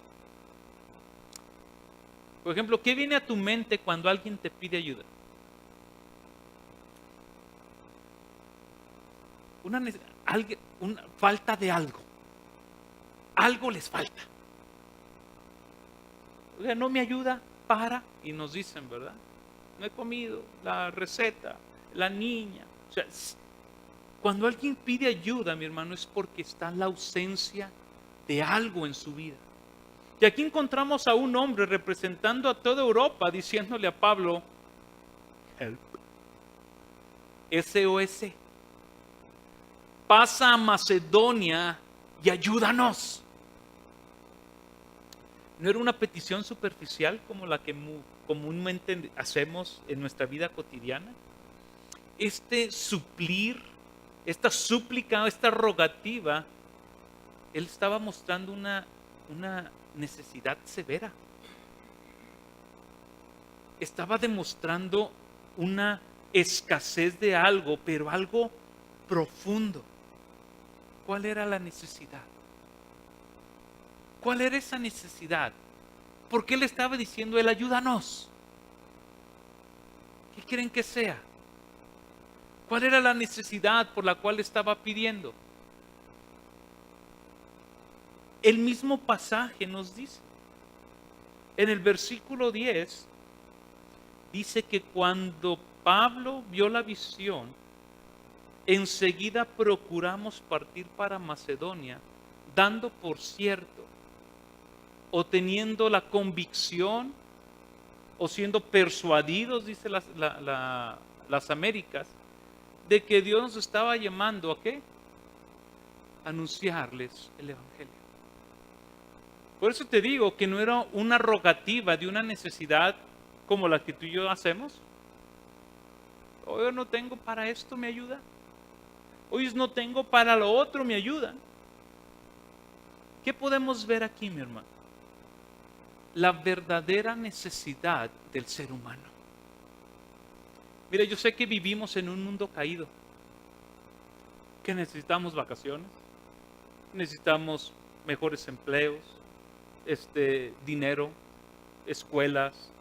Por ejemplo, ¿qué viene a tu mente cuando alguien te pide ayuda? Una falta de algo. Algo les falta. O sea, no me ayuda, para, y nos dicen, ¿verdad? No he comido, la receta, la niña. O sea, cuando alguien pide ayuda, mi hermano, es porque está en la ausencia de algo en su vida. Y aquí encontramos a un hombre representando a toda Europa, diciéndole a Pablo: help, SOS, pasa a Macedonia y ayúdanos. ¿No era una petición superficial como la que comúnmente hacemos en nuestra vida cotidiana? Suplir, esta súplica, esta rogativa, él estaba mostrando una necesidad severa. Estaba demostrando una escasez de algo, pero algo profundo. ¿Cuál era la necesidad? ¿Cuál era esa necesidad? ¿Por qué le estaba diciendo él: ayúdanos? ¿Qué quieren que sea? ¿Cuál era la necesidad por la cual estaba pidiendo? El mismo pasaje nos dice. En el versículo 10 dice que cuando Pablo vio la visión, enseguida procuramos partir para Macedonia, dando por cierto, o teniendo la convicción, o siendo persuadidos, dice las Américas, de que Dios nos estaba llamando ¿a qué? Anunciarles el Evangelio. Por eso te digo que no era una rogativa de una necesidad como la que tú y yo hacemos. Hoy no tengo para esto, ¿me ayuda? Hoy no tengo para lo otro, ¿me ayuda? ¿Qué podemos ver aquí, mi hermano? La verdadera necesidad del ser humano. Mira, yo sé que vivimos en un mundo caído, que necesitamos vacaciones, necesitamos mejores empleos, dinero, escuelas,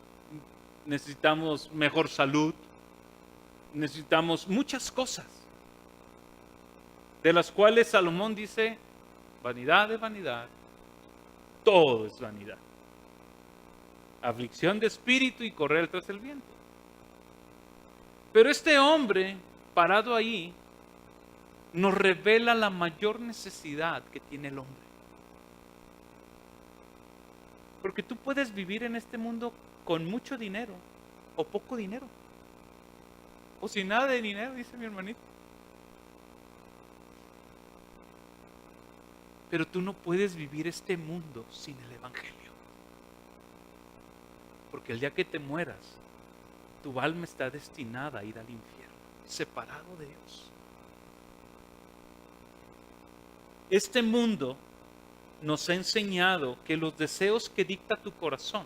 necesitamos mejor salud, necesitamos muchas cosas, de las cuales Salomón dice, vanidad de vanidad, todo es vanidad. Aflicción de espíritu y correr tras el viento. Pero este hombre, parado ahí, nos revela la mayor necesidad que tiene el hombre. Porque tú puedes vivir en este mundo con mucho dinero o poco dinero. O sin nada de dinero, dice mi hermanito. Pero tú no puedes vivir este mundo sin el Evangelio. Porque el día que te mueras, tu alma está destinada a ir al infierno, separado de Dios. Este mundo nos ha enseñado que los deseos que dicta tu corazón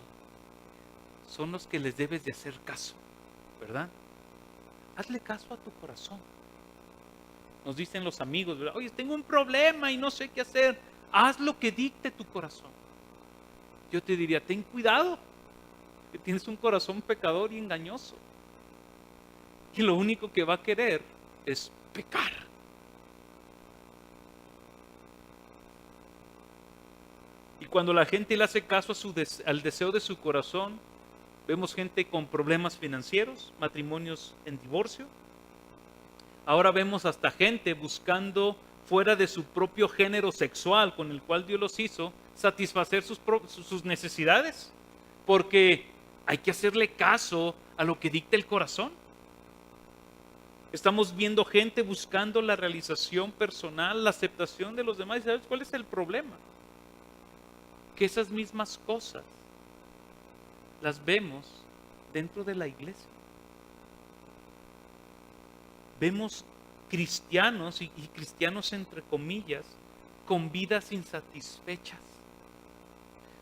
son los que les debes de hacer caso, ¿verdad? Hazle caso a tu corazón. Nos dicen los amigos, ¿verdad? Oye, tengo un problema y no sé qué hacer. Haz lo que dicte tu corazón. Yo te diría, ten cuidado, que tienes un corazón pecador y engañoso. Y lo único que va a querer es pecar. Y cuando la gente le hace caso al deseo de su corazón, vemos gente con problemas financieros, matrimonios en divorcio. Ahora vemos hasta gente buscando fuera de su propio género sexual con el cual Dios los hizo, satisfacer sus necesidades. Porque hay que hacerle caso a lo que dicta el corazón. Estamos viendo gente buscando la realización personal, la aceptación de los demás. ¿Y sabes cuál es el problema? Que esas mismas cosas las vemos dentro de la iglesia. Vemos cristianos y cristianos entre comillas con vidas insatisfechas.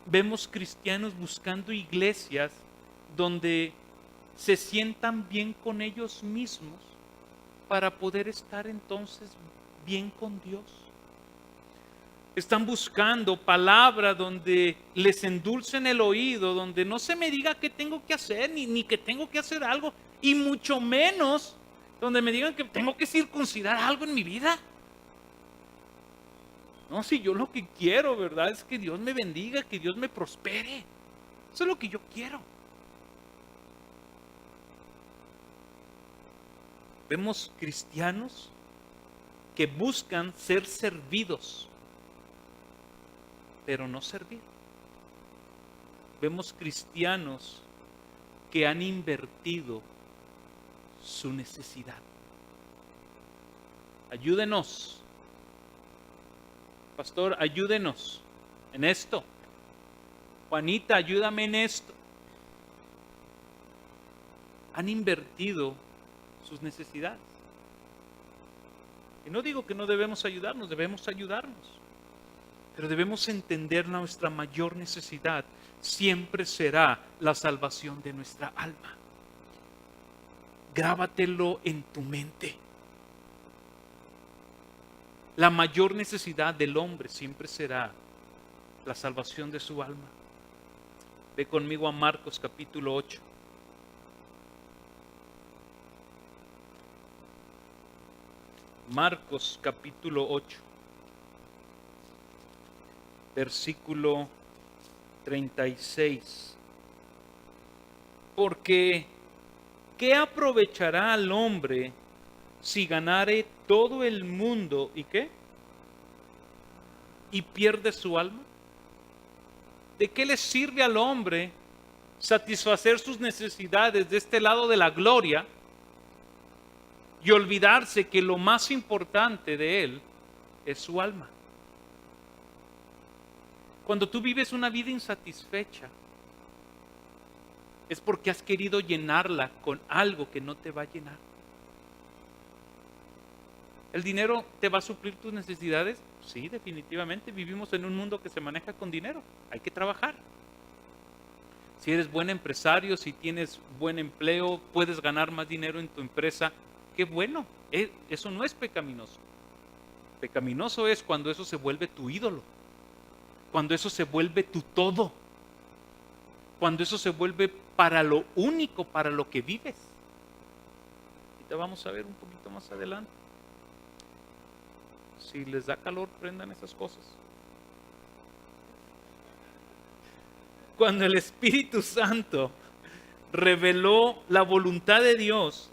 Vemos cristianos buscando iglesias donde se sientan bien con ellos mismos para poder estar entonces bien con Dios. Están buscando palabra donde les endulcen el oído, donde no se me diga qué tengo que hacer, ni que tengo que hacer algo, y mucho menos donde me digan que tengo que circuncidar algo en mi vida. No, si yo lo que quiero, ¿verdad? Es que Dios me bendiga, que Dios me prospere. Eso es lo que yo quiero. Vemos cristianos que buscan ser servidos, pero no servir. Vemos cristianos que han invertido su necesidad. Ayúdenos, pastor, ayúdenos en esto. Juanita, ayúdame en esto. Han invertido sus necesidades. Y no digo que no debemos ayudarnos, debemos ayudarnos. Pero debemos entender nuestra mayor necesidad siempre será la salvación de nuestra alma. Grábatelo en tu mente. La mayor necesidad del hombre siempre será la salvación de su alma. Ve conmigo a Marcos capítulo 8. Marcos capítulo 8, versículo 36. Porque, ¿qué aprovechará al hombre si ganare todo el mundo y qué? ¿Y pierde su alma? ¿De qué le sirve al hombre satisfacer sus necesidades de este lado de la gloria y olvidarse que lo más importante de él es su alma? Cuando tú vives una vida insatisfecha, es porque has querido llenarla con algo que no te va a llenar. ¿El dinero te va a suplir tus necesidades? Sí, definitivamente. Vivimos en un mundo que se maneja con dinero. Hay que trabajar. Si eres buen empresario, si tienes buen empleo, puedes ganar más dinero en tu empresa, qué bueno. Eso no es pecaminoso. Pecaminoso es cuando eso se vuelve tu ídolo, cuando eso se vuelve tu todo, cuando eso se vuelve para lo único, para lo que vives. Y te vamos a ver un poquito más adelante. Si les da calor, prendan esas cosas. Cuando el Espíritu Santo reveló la voluntad de Dios,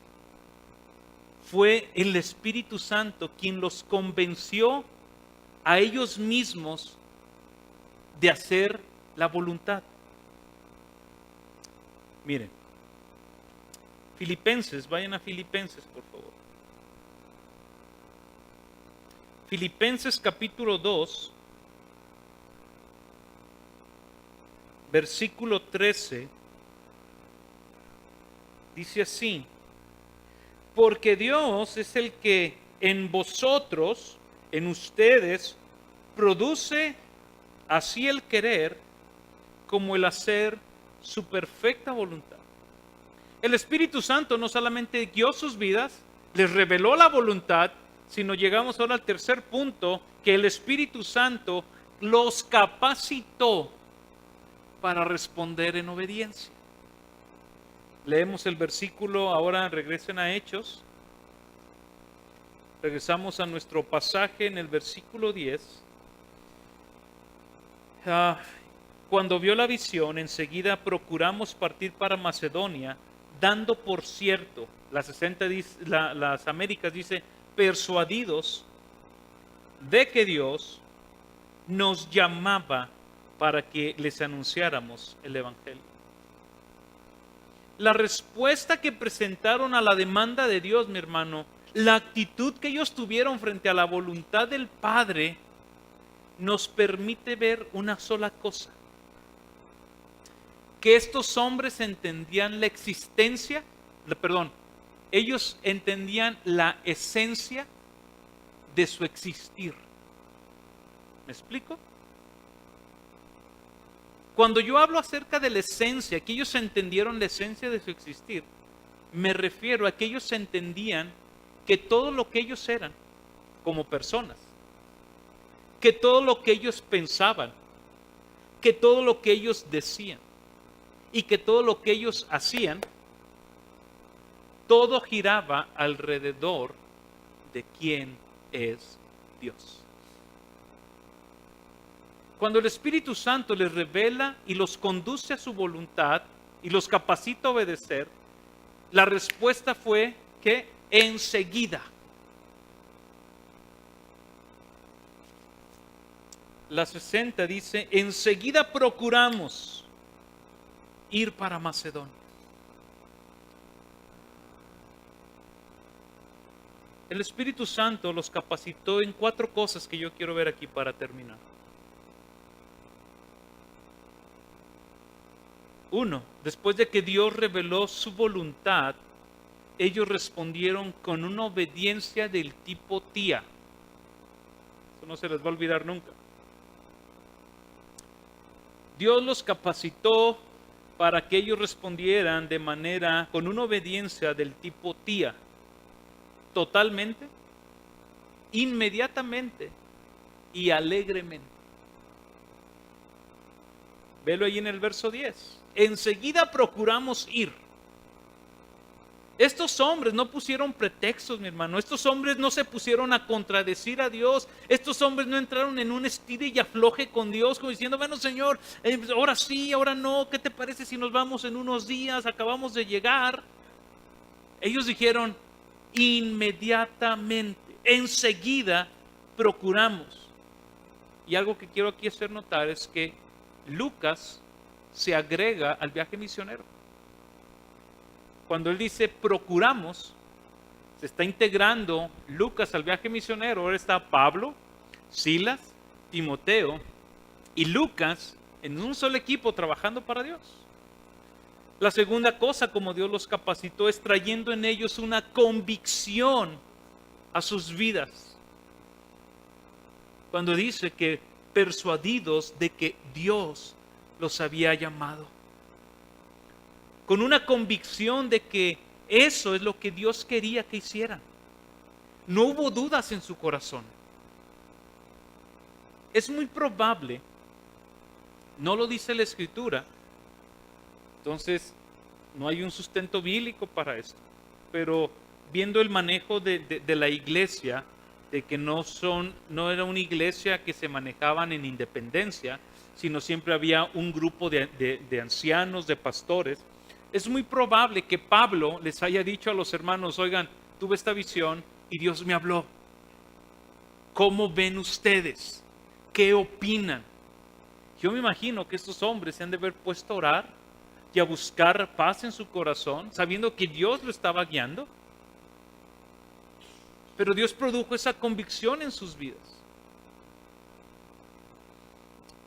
fue el Espíritu Santo quien los convenció a ellos mismos de hacer la voluntad. Miren, Filipenses, vayan a Filipenses, por favor. Filipenses capítulo 2, versículo 13, dice así: porque Dios es el que en vosotros, en ustedes, produce así el querer como el hacer su perfecta voluntad. El Espíritu Santo no solamente guió sus vidas, les reveló la voluntad, sino llegamos ahora al tercer punto, que el Espíritu Santo los capacitó para responder en obediencia. Leemos el versículo, ahora regresen a Hechos. Regresamos a nuestro pasaje en el versículo 10. Cuando vio la visión, enseguida procuramos partir para Macedonia, dando por cierto, las Américas dice, persuadidos de que Dios nos llamaba para que les anunciáramos el Evangelio. La respuesta que presentaron a la demanda de Dios, mi hermano, la actitud que ellos tuvieron frente a la voluntad del Padre, nos permite ver una sola cosa: que estos hombres entendían la existencia, ellos entendían la esencia de su existir. ¿Me explico? Cuando yo hablo acerca de la esencia, que ellos entendieron la esencia de su existir, me refiero a que ellos entendían que todo lo que ellos eran como personas, que todo lo que ellos pensaban, que todo lo que ellos decían y que todo lo que ellos hacían, todo giraba alrededor de quién es Dios. Cuando el Espíritu Santo les revela y los conduce a su voluntad y los capacita a obedecer, la respuesta fue que enseguida. La 60 dice, enseguida procuramos ir para Macedonia. El Espíritu Santo los capacitó en 4 cosas que yo quiero ver aquí para terminar. 1, después de que Dios reveló su voluntad, ellos respondieron con una obediencia del tipo tía. Eso no se les va a olvidar nunca. Dios los capacitó para que ellos respondieran con una obediencia del tipo tía. Totalmente, inmediatamente y alegremente. Velo ahí en el verso 10. Enseguida procuramos ir. Estos hombres no pusieron pretextos, mi hermano. Estos hombres no se pusieron a contradecir a Dios. Estos hombres no entraron en un estire y afloje con Dios, como diciendo, bueno, Señor, ahora sí, ahora no. ¿Qué te parece si nos vamos en unos días? Acabamos de llegar. Ellos dijeron, inmediatamente, enseguida procuramos. Y algo que quiero aquí hacer notar es que Lucas se agrega al viaje misionero. Cuando él dice procuramos, se está integrando Lucas al viaje misionero. Ahora está Pablo, Silas, Timoteo y Lucas en un solo equipo trabajando para Dios. La segunda cosa, como Dios los capacitó, es trayendo en ellos una convicción a sus vidas. Cuando dice que persuadidos de que Dios los había llamado. Con una convicción de que eso es lo que Dios quería que hicieran. No hubo dudas en su corazón. Es muy probable, no lo dice la Escritura, entonces no hay un sustento bíblico para esto, pero viendo el manejo de la iglesia, de que no era una iglesia que se manejaban en independencia, sino siempre había un grupo de ancianos, de pastores. Es muy probable que Pablo les haya dicho a los hermanos, oigan, tuve esta visión y Dios me habló. ¿Cómo ven ustedes? ¿Qué opinan? Yo me imagino que estos hombres se han de haber puesto a orar y a buscar paz en su corazón, sabiendo que Dios lo estaba guiando. Pero Dios produjo esa convicción en sus vidas.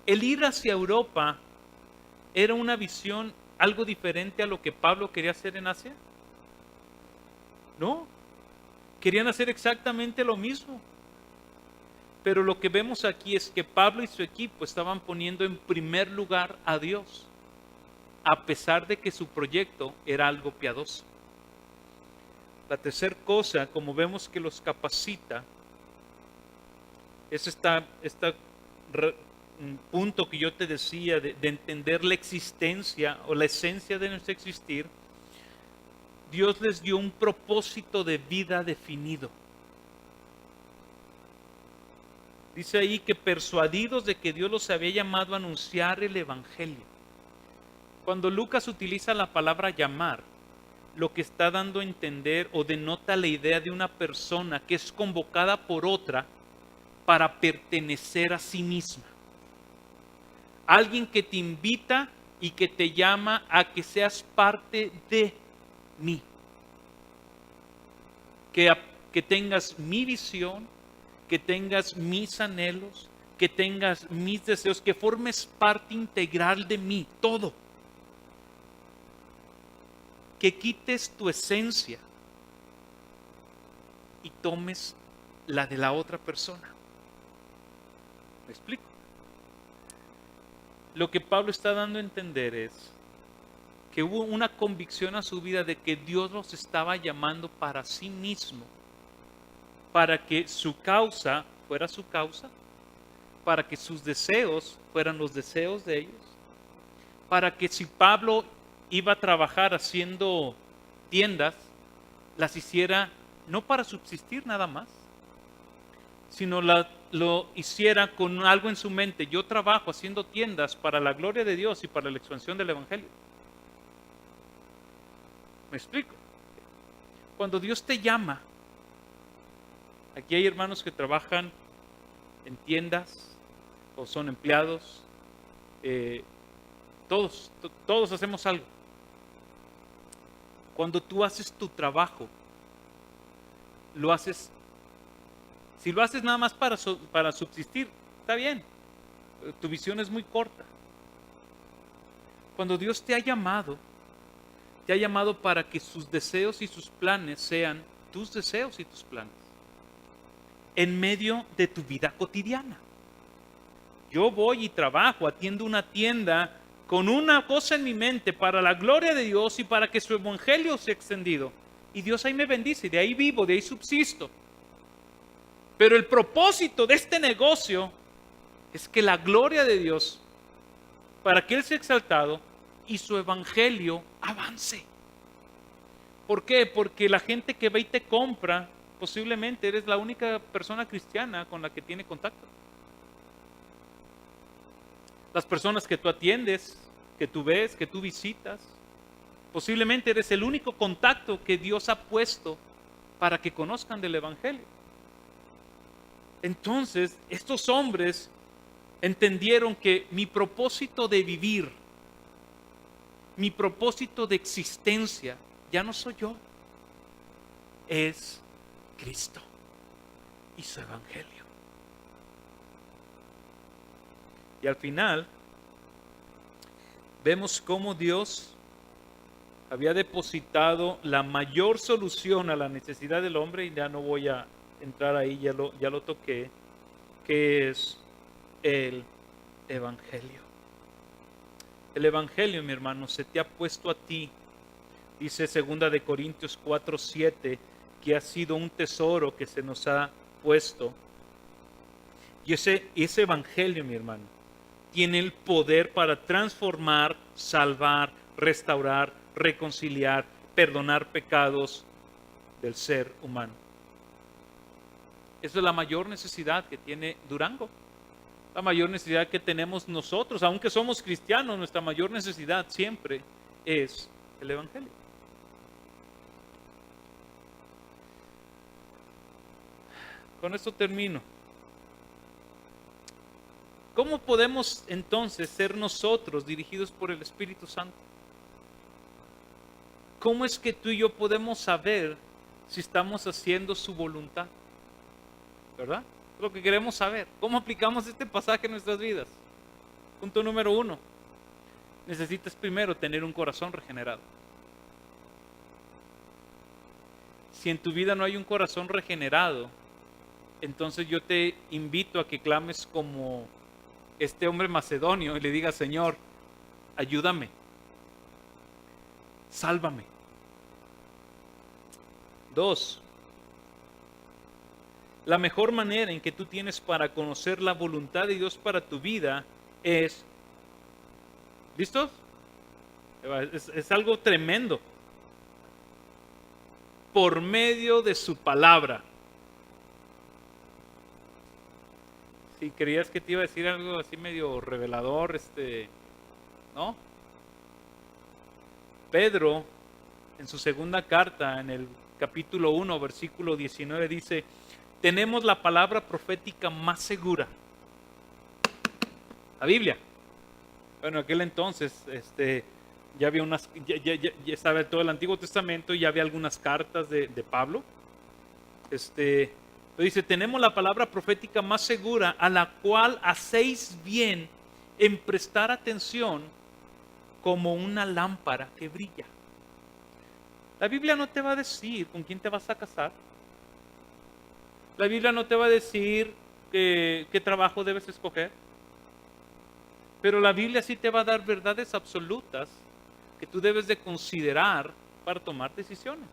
El ir hacia Europa era una visión algo diferente a lo que Pablo quería hacer en Asia. No, querían hacer exactamente lo mismo. Pero lo que vemos aquí es que Pablo y su equipo estaban poniendo en primer lugar a Dios, a pesar de que su proyecto era algo piadoso. La tercera cosa, como vemos que los capacita, es este punto que yo te decía de entender la existencia o la esencia de nuestro existir. Dios les dio un propósito de vida definido. Dice ahí que persuadidos de que Dios los había llamado a anunciar el Evangelio. Cuando Lucas utiliza la palabra llamar, lo que está dando a entender o denota la idea de una persona que es convocada por otra para pertenecer a sí misma. Alguien que te invita y que te llama a que seas parte de mí. Que tengas mi visión, que tengas mis anhelos, que tengas mis deseos, que formes parte integral de mí, todo. Que quites tu esencia y tomes la de la otra persona. ¿Me explico? Lo que Pablo está dando a entender es que hubo una convicción a su vida de que Dios los estaba llamando para sí mismo, para que su causa fuera su causa, para que sus deseos fueran los deseos de ellos, para que si Pablo iba a trabajar haciendo tiendas, las hiciera no para subsistir nada más, sino lo hiciera con algo en su mente. Yo trabajo haciendo tiendas para la gloria de Dios y para la expansión del Evangelio. ¿Me explico? Cuando Dios te llama, aquí hay hermanos que trabajan en tiendas o son empleados, todos hacemos algo. Cuando tú haces tu trabajo, lo haces, si lo haces nada más para subsistir, está bien, tu visión es muy corta. Cuando Dios te ha llamado para que sus deseos y sus planes sean tus deseos y tus planes, en medio de tu vida cotidiana. Yo voy y trabajo, atiendo una tienda con una cosa en mi mente para la gloria de Dios y para que su evangelio sea extendido. Y Dios ahí me bendice, de ahí vivo, de ahí subsisto. Pero el propósito de este negocio es que la gloria de Dios, para que Él sea exaltado y su evangelio avance. ¿Por qué? Porque la gente que ve y te compra, posiblemente eres la única persona cristiana con la que tiene contacto. Las personas que tú atiendes, que tú ves, que tú visitas, posiblemente eres el único contacto que Dios ha puesto para que conozcan del Evangelio. Entonces, estos hombres entendieron que mi propósito de vivir, mi propósito de existencia, ya no soy yo, es Cristo y su Evangelio. Y al final, vemos cómo Dios había depositado la mayor solución a la necesidad del hombre, y ya no voy a entrar ahí, ya lo toqué, que es el Evangelio. El Evangelio, mi hermano, se te ha puesto a ti, dice 2 de Corintios 4:7, que ha sido un tesoro que se nos ha puesto. Y ese Evangelio, mi hermano, tiene el poder para transformar, salvar, restaurar, reconciliar, perdonar pecados del ser humano. Esa es la mayor necesidad que tiene Durango. La mayor necesidad que tenemos nosotros, aunque somos cristianos, nuestra mayor necesidad siempre es el Evangelio. Con esto termino. ¿Cómo podemos entonces ser nosotros dirigidos por el Espíritu Santo? ¿Cómo es que tú y yo podemos saber si estamos haciendo su voluntad? ¿Verdad? Es lo que queremos saber. ¿Cómo aplicamos este pasaje en nuestras vidas? Punto número 1. Necesitas primero tener un corazón regenerado. Si en tu vida no hay un corazón regenerado, entonces yo te invito a que clames como este hombre macedonio y le digas: Señor, ayúdame, sálvame. 2. La mejor manera en que tú tienes para conocer la voluntad de Dios para tu vida es, ¿listos? Es algo tremendo. Por medio de su palabra. Si creías que te iba a decir algo así medio revelador, ¿no? Pedro, en su segunda carta, en el capítulo 1, versículo 19, dice: tenemos la palabra profética más segura. La Biblia. Bueno, en aquel entonces, ya había ya estaba todo el Antiguo Testamento, y ya había algunas cartas de Pablo. Dice: tenemos la palabra profética más segura, a la cual hacéis bien en prestar atención como una lámpara que brilla. La Biblia no te va a decir con quién te vas a casar. La Biblia no te va a decir qué trabajo debes escoger. Pero la Biblia sí te va a dar verdades absolutas que tú debes de considerar para tomar decisiones.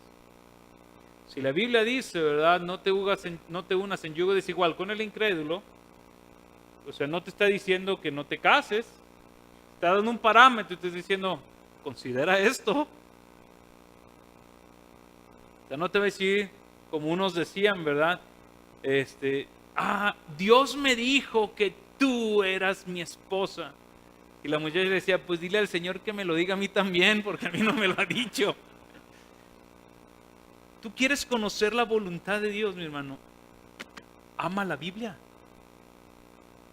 Si la Biblia dice, ¿verdad?, no te unas en yugo desigual con el incrédulo, o sea, no te está diciendo que no te cases, está dando un parámetro y te está diciendo: considera esto. O sea, no te va a decir, como unos decían, ¿verdad? Dios me dijo que tú eras mi esposa. Y la muchacha le decía: pues dile al Señor que me lo diga a mí también, porque a mí no me lo ha dicho. ¿Tú quieres conocer la voluntad de Dios, mi hermano? Ama la Biblia.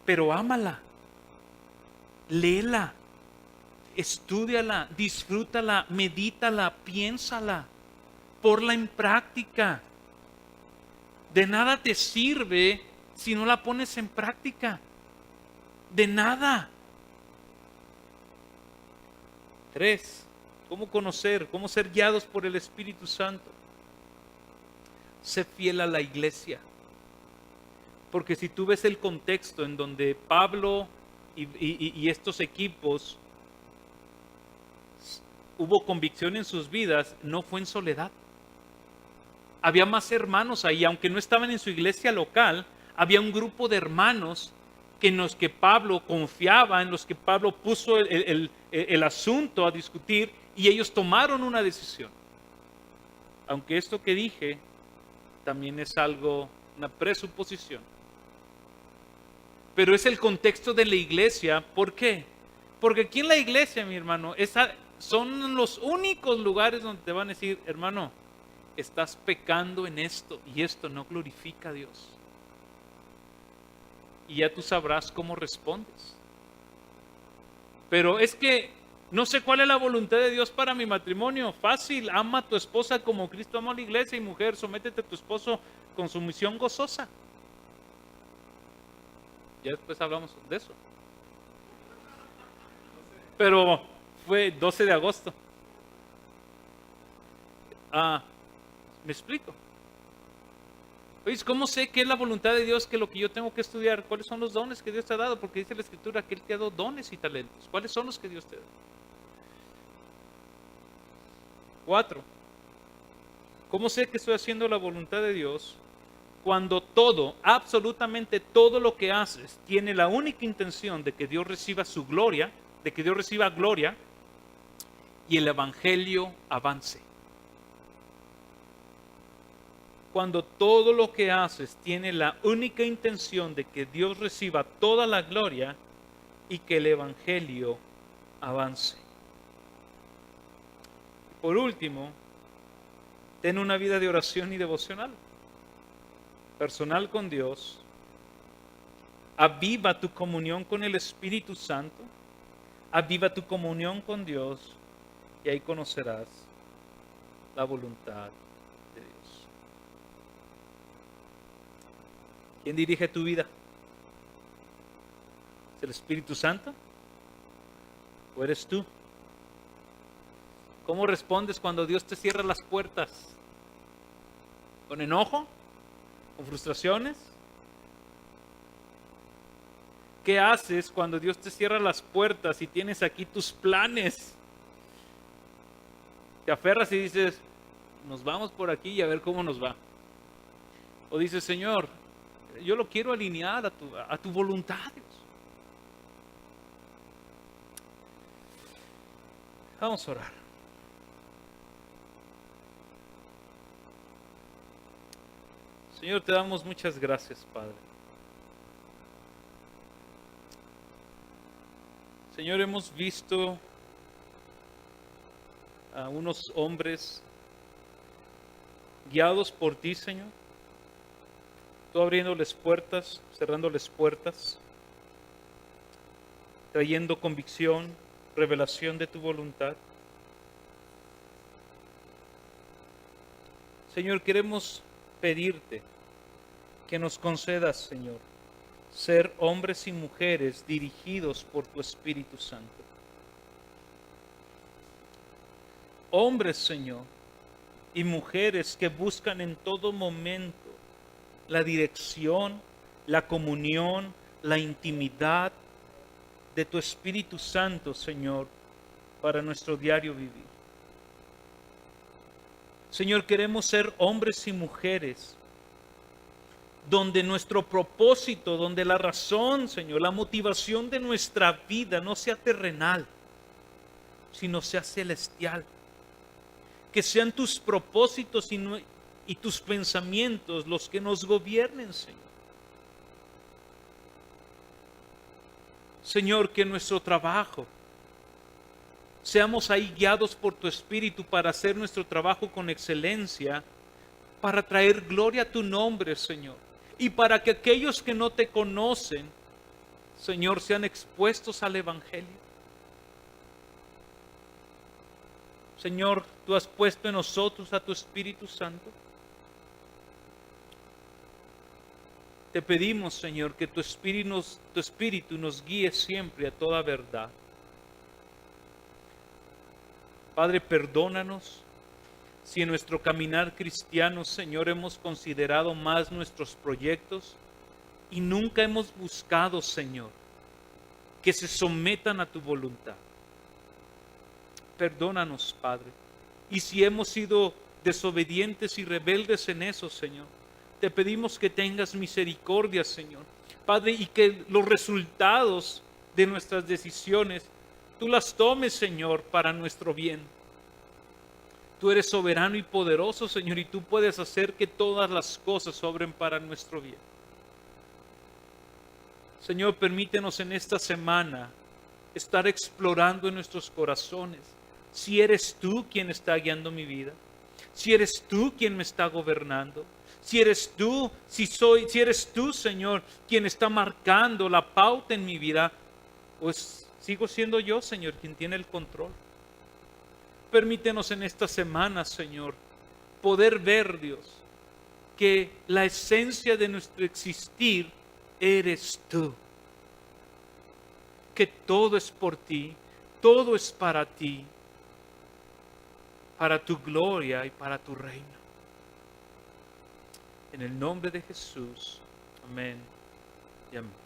Pero ámala. Léela. Estúdiala. Disfrútala. Medítala. Piénsala. Ponla en práctica. De nada te sirve si no la pones en práctica. De nada. 3. ¿Cómo conocer? ¿Cómo ser guiados por el Espíritu Santo? Sé fiel a la iglesia. Porque si tú ves el contexto en donde Pablo y estos equipos hubo convicción en sus vidas, no fue en soledad. Había más hermanos ahí, aunque no estaban en su iglesia local, había un grupo de hermanos en los que Pablo confiaba, en los que Pablo puso el asunto a discutir, y ellos tomaron una decisión. Aunque esto que dije también es algo, una presuposición. Pero es el contexto de la iglesia. ¿Por qué? Porque aquí en la iglesia, mi hermano, son los únicos lugares donde te van a decir, hermano, estás pecando en esto y esto no glorifica a Dios. Y ya tú sabrás cómo respondes. Pero es que no sé cuál es la voluntad de Dios para mi matrimonio. Fácil, ama a tu esposa como Cristo amó a la iglesia, y mujer, sométete a tu esposo con sumisión gozosa. Ya después hablamos de eso. Pero fue 12 de agosto. ¿Me explico? Oye, ¿cómo sé qué es la voluntad de Dios, que lo que yo tengo que estudiar? ¿Cuáles son los dones que Dios te ha dado? Porque dice la Escritura que Él te ha dado dones y talentos. ¿Cuáles son los que Dios te da? 4. ¿Cómo sé que estoy haciendo la voluntad de Dios? Cuando todo, absolutamente todo lo que haces, tiene la única intención de que Dios reciba su gloria, de que Dios reciba gloria y el evangelio avance. Cuando todo lo que haces tiene la única intención de que Dios reciba toda la gloria y que el evangelio avance. Por último, ten una vida de oración y devocional, personal con Dios. Aviva tu comunión con el Espíritu Santo. Aviva tu comunión con Dios y ahí conocerás la voluntad de Dios. ¿Quién dirige tu vida? ¿Es el Espíritu Santo? ¿O eres tú? ¿Cómo respondes cuando Dios te cierra las puertas? ¿Con enojo? ¿Con frustraciones? ¿Qué haces cuando Dios te cierra las puertas y tienes aquí tus planes? Te aferras y dices, nos vamos por aquí y a ver cómo nos va. O dices, Señor, yo lo quiero alinear a tu voluntad, Dios. Vamos a orar. Señor, te damos muchas gracias, Padre. Señor, hemos visto a unos hombres guiados por ti, Señor. Tú abriéndoles puertas, cerrándoles puertas, trayendo convicción, revelación de tu voluntad. Señor, queremos pedirte que nos concedas, Señor, ser hombres y mujeres dirigidos por tu Espíritu Santo. Hombres, Señor, y mujeres que buscan en todo momento la dirección, la comunión, la intimidad de tu Espíritu Santo, Señor, para nuestro diario vivir. Señor, queremos ser hombres y mujeres donde nuestro propósito, donde la razón, Señor, la motivación de nuestra vida no sea terrenal, sino sea celestial. Que sean tus propósitos y tus pensamientos los que nos gobiernen, Señor. Señor, que nuestro trabajo, seamos ahí guiados por tu Espíritu para hacer nuestro trabajo con excelencia, para traer gloria a tu nombre, Señor. Y para que aquellos que no te conocen, Señor, sean expuestos al Evangelio. Señor, tú has puesto en nosotros a tu Espíritu Santo. Te pedimos, Señor, que tu Espíritu nos guíe siempre a toda verdad. Padre, perdónanos si en nuestro caminar cristiano, Señor, hemos considerado más nuestros proyectos y nunca hemos buscado, Señor, que se sometan a tu voluntad. Perdónanos, Padre. Y si hemos sido desobedientes y rebeldes en eso, Señor, te pedimos que tengas misericordia, Señor. Padre, y que los resultados de nuestras decisiones, tú las tomes, Señor, para nuestro bien. Tú eres soberano y poderoso, Señor, y tú puedes hacer que todas las cosas obren para nuestro bien. Señor, permítenos en esta semana estar explorando en nuestros corazones si eres tú quien está guiando mi vida, si eres tú quien me está gobernando, si eres tú, si eres tú, Señor, quien está marcando la pauta en mi vida, pues sigo siendo yo, Señor, quien tiene el control. Permítenos en esta semana, Señor, poder ver, Dios, que la esencia de nuestro existir eres tú. Que todo es por ti, todo es para ti, para tu gloria y para tu reino. En el nombre de Jesús, amén y amén.